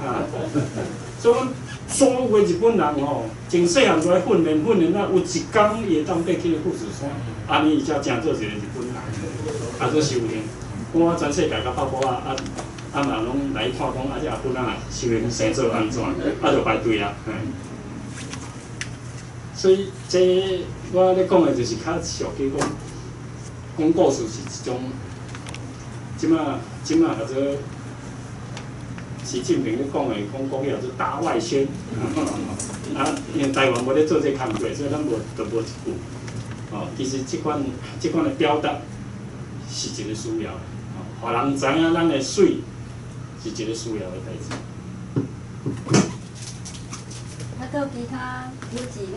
所以阮所有的日本人吼，从细汉就来训练啊，有一天伊会当爬去富士山，安尼伊才真做一个日本人，啊做修行。我全世界甲北部啊嘛拢来看讲啊，这日本人修行生做安怎，啊就排队啊。所以这我咧讲的就是较俗去讲故事是一种，即马叫做习近平咧讲的，讲叫做大外宣。啊，因为台湾无咧做这工作，所以咱无一句。哦，其实即款的表达是一个需要的，互人知影咱的水是一个需要的代志。啊，还有其他有几类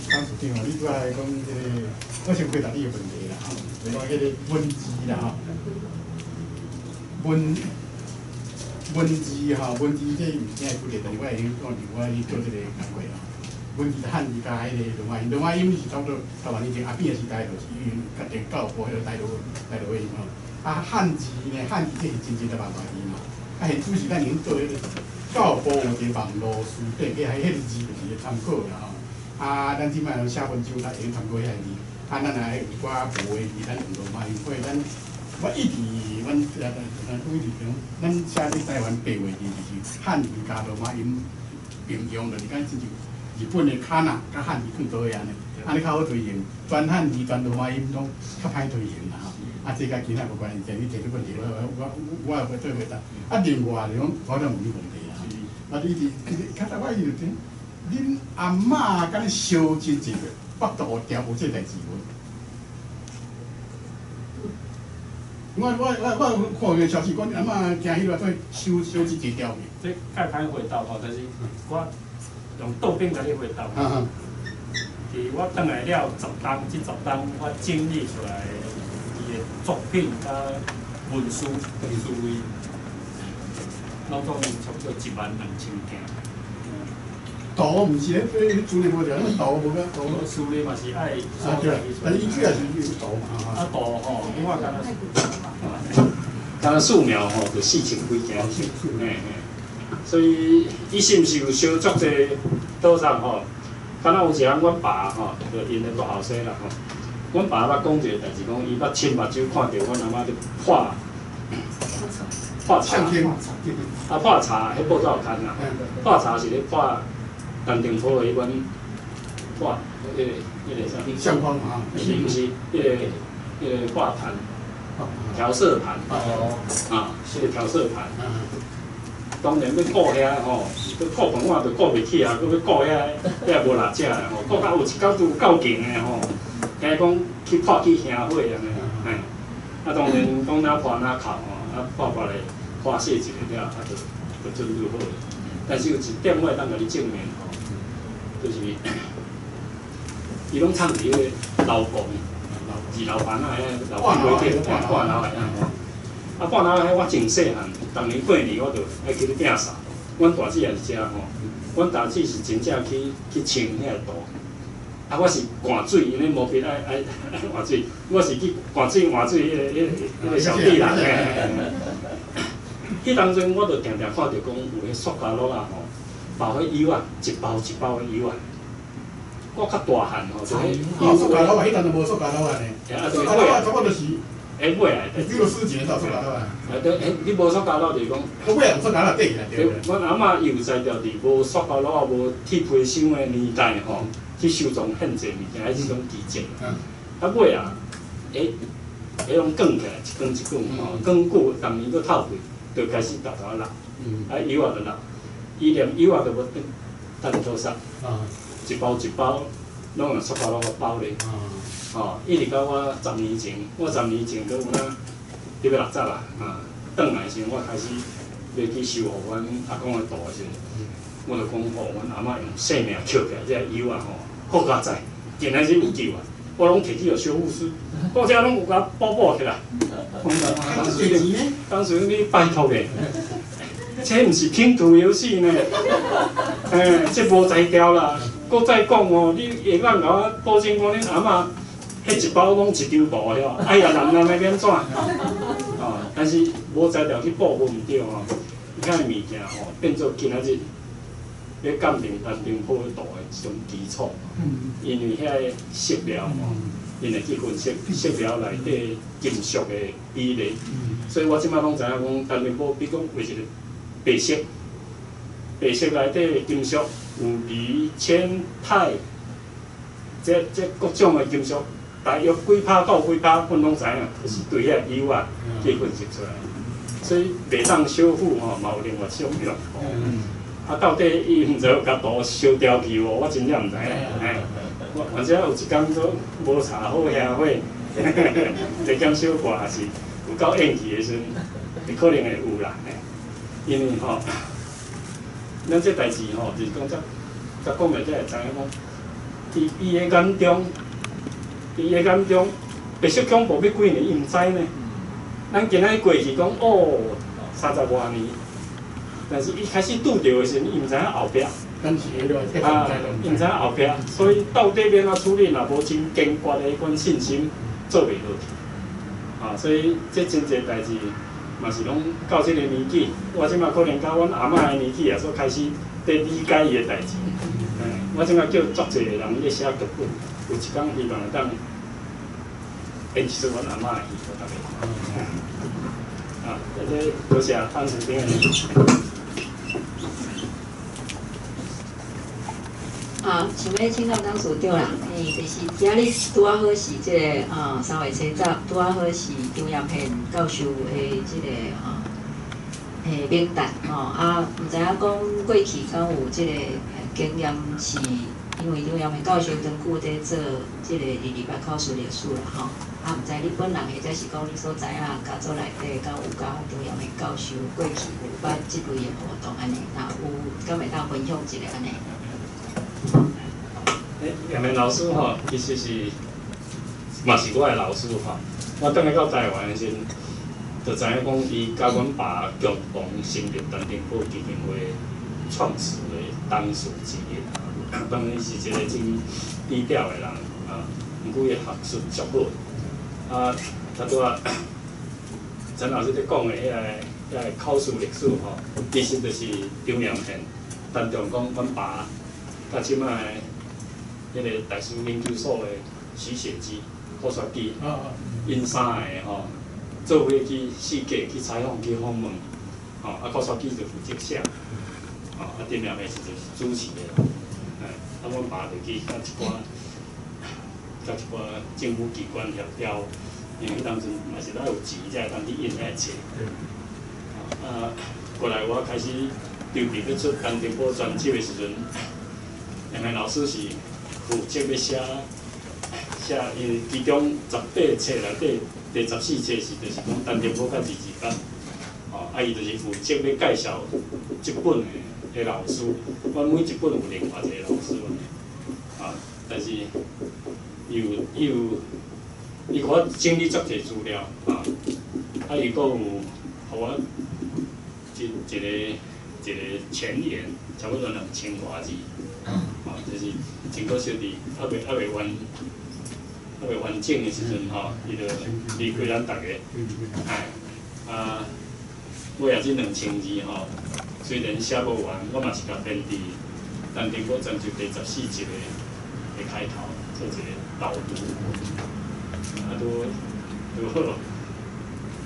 当时听你拄仔讲这个，我先回答你的问题啦，吼，就讲迄个文字啦，吼，文字吼，文字这物件不列，但是我会讲我去做这个工作啦。文字汉字加迄个罗马音，罗马音是差不多台湾以前阿扁的时代就是用甲电教部迄个带落去吼。啊，汉字呢，汉字这是真的万字嘛。啊，现主是咱已经做迄个教部有一个网络书店，迄个字就是参考啦吼。啊，咱即摆写文章，咱会参考遐字。啊，咱来有寡部的字，咱用罗马音，所以我一直阮咱写伫台湾白话字就是汉字加罗马音并用，就是讲亲像日本的卡纳甲汉字更多个安尼，安尼较好推行。全汉字全罗马音拢较歹推行啦吼。啊，这甲其他无关系，就你提出问题，我也做回答。啊，另外来讲，我就问你问题啦。啊，你较早我就听，恁阿嬷敢烧真一个北渡条有这代志无？我看个消息讲，阿嬷惊迄个在烧这条面。这较歹回答吼，但是我用倒边甲你回答。伫我转来了10档，这10档我整理出来伊的作品甲文书思维，拢总差不多12000件。图毋是咧，处理无着，那图无个图。处理嘛是爱。啊对，但是伊主要是图嘛。啊图吼，你看敢若素描吼，就4000几件。所以伊是毋是有烧足济倒上吼？敢若有一项，阮爸吼，就因的大后生啦吼。阮爸捌讲一个代志，讲伊捌亲目睭看到阮阿妈伫破茶，啊破茶，迄报纸有刊啦。破茶是咧破陈定波的迄本破，迄个啥？相框啊？毋是，迄个破盘，调色盘。啊，迄个调色盘。当然要顾遐吼，要顾饭碗就顾袂起啊，佮要顾遐无辣食的吼，顾到有一角度够劲的吼，听讲去破去兄火安尼，嘿，啊当然讲哪破哪哭吼，啊破来破洗一下了，啊就准就好了。但是有一点我会当甲你证明吼，就是伊拢藏伫个老公、二老板啊，迄老板规定挂老海啊。啊，半老海我真细汉，逐年过年我就爱去咧摒扫。阮大姊也是遮吼，阮大姊是真正去清遐个土。啊，我是灌水，因为毛笔爱换水，我是去灌水换水迄个小弟啦。迄当阵我就定定看到讲有迄塑胶袋啊吼，包迄油啊，一包一包的油啊。我较大汉吼，就迄塑胶袋啊，迄当阵无塑胶袋啊呢。塑胶袋啊，差不多就是。买来，比如4钱到塑胶袋啊。你无塑胶袋就是讲，我买用塑胶袋缀起来对。阮阿嬷又在着伫无塑胶袋、无铁皮箱的年代吼，去收藏现济物件，迄是种奇迹。啊尾啊，迄拢卷起来，一卷一卷吼，卷久，逐年佫透过，就开始沓沓落。啊油啊就落，伊连油啊都无等拖杀，一包一包拢用塑胶拢包咧。吼，一直到我10年前，我10年前都有哪160啦，转来时我开始要去收互阮阿公的đồ的时阵，我就讲互阮阿嬷用性命捡起来，这油啊吼，好佳哉，竟然是有救啊！我拢摕去互修护师，到遮拢有甲补起来。当时你拜托咧，这毋是拼图游戏呢，这无才调啦。搁再讲哦，你会当甲我保证讲恁阿嬷。迄一包拢一张布了，哎呀，人要免怎？但是无才调去补无毋对吼，遐个物件吼变做今仔日要鉴定单丁坡度的一种基础。因为遐个色料吼，因会去分析色料内底金属的比例，所以我即摆拢知影讲单丁坡，比如讲为一个白色，白色内底的金属有锂、铅、钛，这各种的金属。大约几拍到几拍，阮拢知影，就是对遐油啊去分析出来。所以袂当修复吼，嘛有另外一种用途。到底伊毋知有甲图烧掉去无？我真正毋知影。或者有一工都无查好遐伙，一兼小可也是有够演技的时阵，是可能会有啦。因为吼，咱这代志吼，就是讲才讲落才会知影讲，伊的眼中。伊个眼中，白色恐怖要几年，伊毋知呢。咱今仔过去讲哦，30多年，但是伊开始拄着的时阵，伊毋知影后壁。伊毋知影后壁，所以到底要安怎处理，若无真坚决的迄款信心，做袂落去。所以这真侪代志，嘛是拢到即个年纪，我即马可能到阮阿嬷的年纪也所开始在理解伊的代志。我即马叫足侪个人咧写剧本。有一天希望会当演出阮阿嬷的戏，互大家看。这多谢潘主任。想要请教张所长啦，就是今日拄啊好是即个3月7日，拄啊好是张彦宪教授的即个名单毋知影讲过去敢有即个经验是。因为张彦宪教授长久在做即个200考试历史啦吼，毋知你本人或者是讲你所知影家族内底敢有甲张彦宪教授过去有捌即类的活动安尼，若有敢会当分享一下安尼？彦宪老师吼，其实是嘛是我的老师吼。我等来到台湾的时阵，就知影讲伊甲阮爸共同成立单丁堡基金会创始的当事之一。当然是一个真低调的人毋过伊学术足好他拄啊，陈老师咧讲的遐个考试历史吼，其实就是张彦宪单纯讲阮爸，甲即摆迄个大师研究所的许雪姬、考试机，因三个吼，做伙去世界去采访去访问，考试机就负责写，张彦宪是主持的。阮爸就去甲一寡政府机关协调，因为当时嘛是咱有钱才会当去印遐个册。过来我开始筹备要出单丁堡专辑的时阵，彦宪老师是负责要写，因为其中18册内底第14册是就是讲单丁堡甲自治班，伊就是负责要介绍即本的老师，阮每一本有另外一个老师但是伊给我整理足侪资料伊阁有互我一个前言，差不多2000多字，就是真可惜伫还袂完整的时阵伊就离开咱大家，我也这2000字虽然写无完，我嘛是甲编伫单丁堡专辑第14集的开头做一个导读，都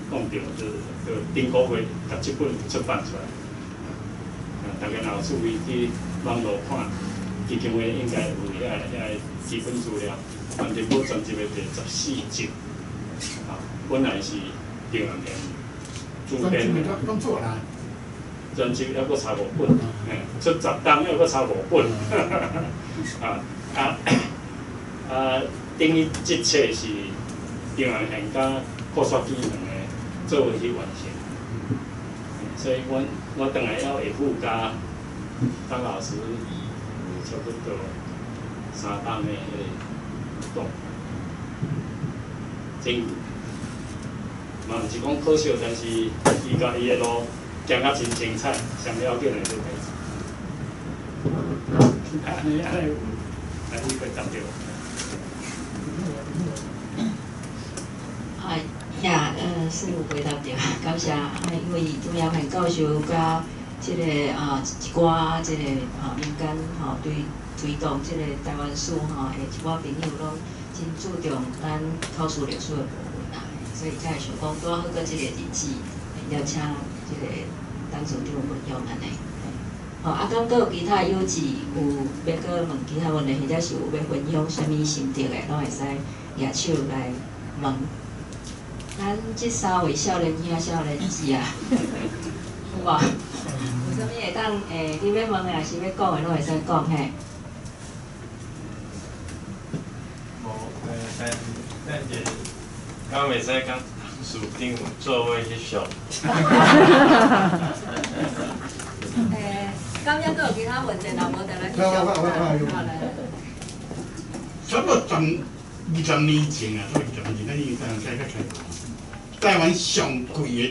讲到就顶个月甲这本出版出来，大家若有注意去网络看，基金会应该有遐基本资料，反正我专辑的第14集，啊，本来是张扬平主编的。拢做啦。专辑还阁差5本，出10档还阁差5本，等于这册是张扬平甲郭雪基两个做伙去完成，所以我等下要下副加张老师有差不多3档的迄个活动，真嘛毋是讲可惜，但是伊家己的路。讲啊真精彩，上了紧的就开始。安尼会答着。是有回答着，感谢。因为张扬平教授甲即个一寡即个民间推动即个台湾史的一寡朋友拢真注重咱考试历史的部分所以才会想讲拄好搁即个日子，邀请即个。当初就分享安尼，敢阁有其他友志有要阁问其他问题，或者是有要分享啥物心得的，拢会使举手来问。咱即3位少年兄少年姊有无？有啥物会当你要问的，还是要讲的，拢会使讲嘿。咱是敢袂使讲。树顶有座位去上。今日都有其他问题，那无就来去上。差不多20年前啊，差不多20年前，咱已经台湾台湾上贵的一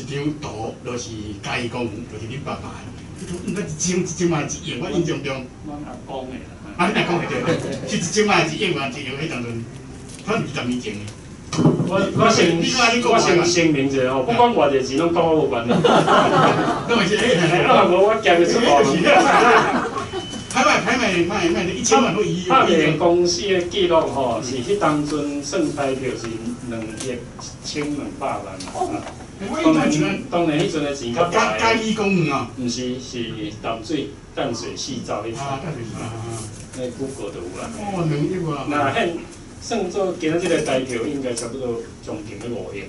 张图，就是嘉义公园，就是恁爸爸的。应该一千嘛1亿，我印象中。阮阿公的啦。你阿公的对，是1000嘛1亿嘛1亿，迄当阵，他20年前的。我先声明者哦，不管偌济钱，拢跟我无关系。我惊你出大拍卖的1000万都1亿。拍卖公司的记录吼，是迄当阵算大票是2亿1200万。当然，迄阵的钱较大。嘉义公园啊？毋是，是淡水细藻迄层。那Google就有啦。哦，2亿啊！那迄。算做今仔日个台票应该差不多将近要5亿。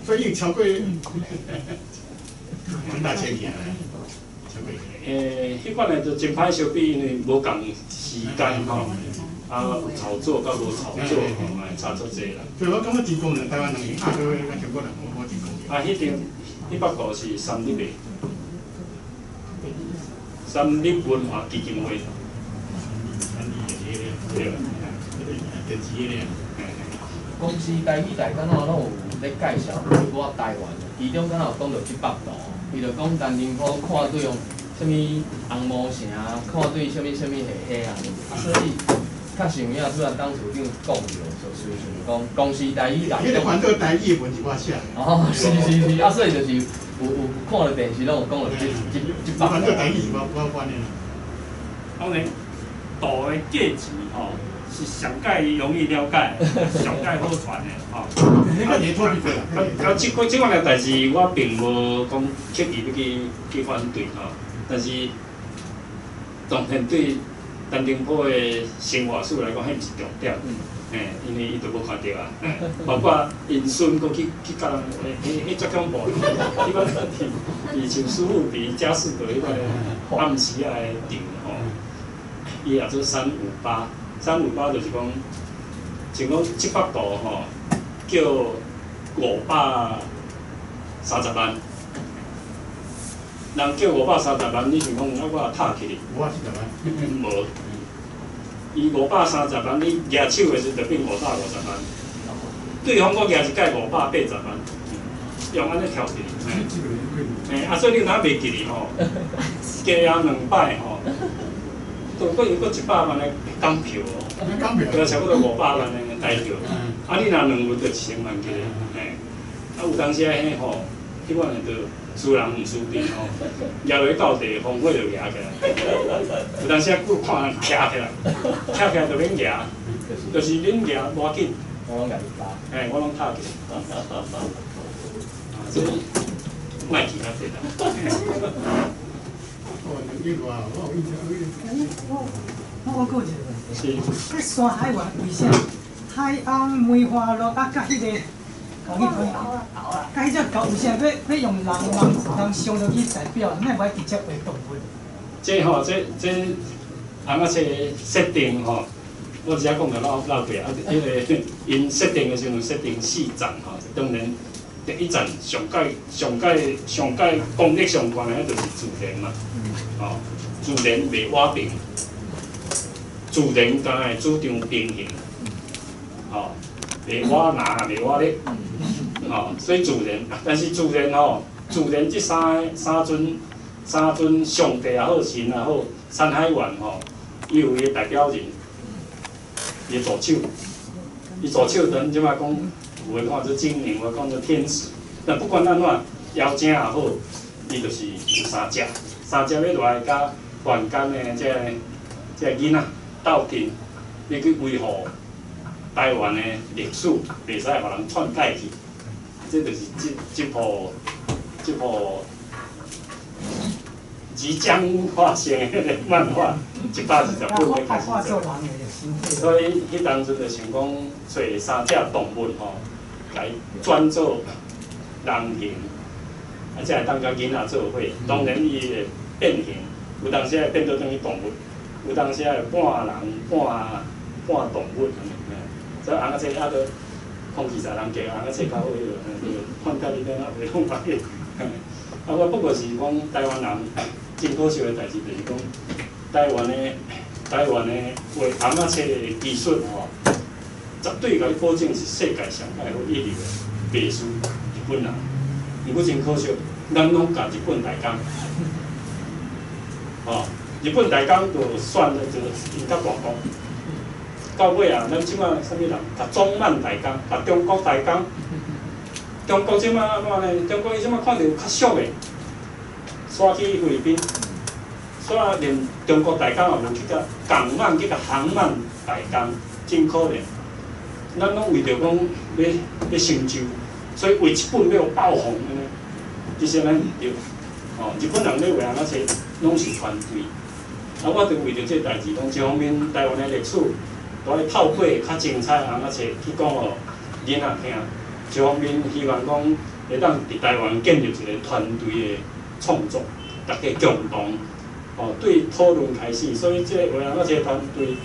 所以已经超过很大钱去啊！迄款的就真歹相比，因为无共时间吼，炒作甲无炒作吼，差足济啦。所以我感觉真公平，台湾人伊各位全国人，我真公平。迄幅图是三立的，三立文化基金会。电视迄个。公司台语大敢若拢有咧介绍一寡台湾，其中敢若有讲到100度，伊就讲陈林甫看对啥物红毛城，看对啥物黑啊，所以确实有影主要当处长讲着，就随想讲公司台语内迄个反正台语的文是我写的。哦，是，所以就是有看了电视拢有讲了100度。反正台语是我翻的。当然，图的价值吼。是上界容易了解，上界好传的吼。即款个代志，我并无讲刻意要去反对吼，但是当然对陈林甫的生活史来讲，迄是重点。因为伊都无看到啊，包括因孙佫去甲人，迄足恐怖。伊讲伊像师傅伫嘉士伯迄个暗时啊的场吼，伊也做358。358就是讲，像讲700度吼，叫530万，人叫530万，你想讲我也拍起哩？540万。无，伊530万，你举手的时就变550万，对方佫举一届580万，用安尼跳起哩。所以你若袂记哩吼，加赢2摆吼。都佫有100万的港票哦，就差不多500万的台票。你若2轮就1000万几个，有当时迄吼，迄款就输人毋输阵吼，抓落去到地，风火就抓起来。有当时佫看人徛起来就免抓，就是恁抓无要紧。我拢家己打。我拢拍起。所以卖去较济啦。哦，两句话，我有印象。我有一个问题，是。迄山海湾为啥海岸梅花鹿甲迄个甲迄只狗为啥要用人上落去代表，哪袂直接画动物？这红仔车设定吼，我只讲着绕过啊，迄个因设定的时阵设定4站吼，当然第一站上界功力上悬的，迄就是自然嘛，吼，自然袂瓦平，自然敢会主张平衡，吼，袂瓦拿袂瓦力，吼，所以自然，但是自然吼，自然这三尊上帝也好，神也好，山海湾吼。伊有伊个代表人，伊助手，伊助手等即摆讲，有诶看做精灵，有诶讲做天使。但不管安怎，妖精也好，伊就是有三只要落来甲凡间诶这囡仔斗阵，要去维护台湾诶历史，袂使互人篡改去。这就是这部即将发生的迄个漫画，120部开始做。所以迄当阵就想讲，找3只动物吼，来转做人形，啊，才会当甲囡仔做伙。当然伊会变形，有当时会变做等于动物，有当时会半人半动物安尼。所以红仔车啊，都空气才人加红仔车较好迄个，看家己在哪袂弄白个。啊，我不过是讲台湾人。真可惜的代志就是讲，台湾的画红仔车的技术吼，绝对甲你保证是世界上最好一流的，袂输日本人。毋过真可惜，咱拢甲日本代工，吼，日本代工就算了，就因较大工。到尾啊，咱即摆啥物人，甲中曼代工，甲中国代工。中国即摆安怎呢？中国伊即摆看到较俗的。刷去菲律宾，刷连中国代工也无去甲港漫去甲航漫代工，真可怜。咱拢为着讲要成就，所以为日本要爆红安尼，其实咱毋对。哦，日本人咧画红仔车拢是团队，啊，我就为着这代志，讲一方面台湾的历史，我咧透过较精彩的红仔车去讲互囡仔听；一方面希望讲会当伫台湾建立一个团队的。创作，大家共同哦对讨论开始，所以这画红仔车团队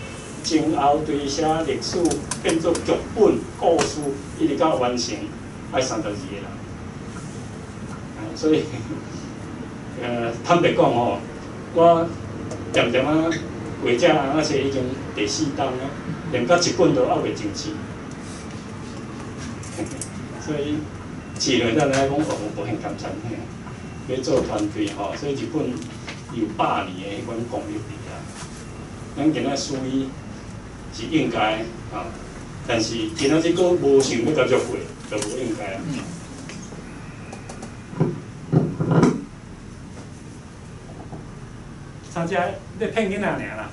前后对写历史变作剧本、故事，一直到完成，爱32个人。所以坦白讲吼，我渐渐啊画这红仔车已经第4档啊，连到1本都还袂成市。所以市内咱来讲，无很感叹嘿。要做团队吼，所以日本有100年的迄款功力伫啊。咱今仔输伊是应该啊，但是今仔日佫无想要甲足过，就无应该啊。3只咧骗囡仔尔啦。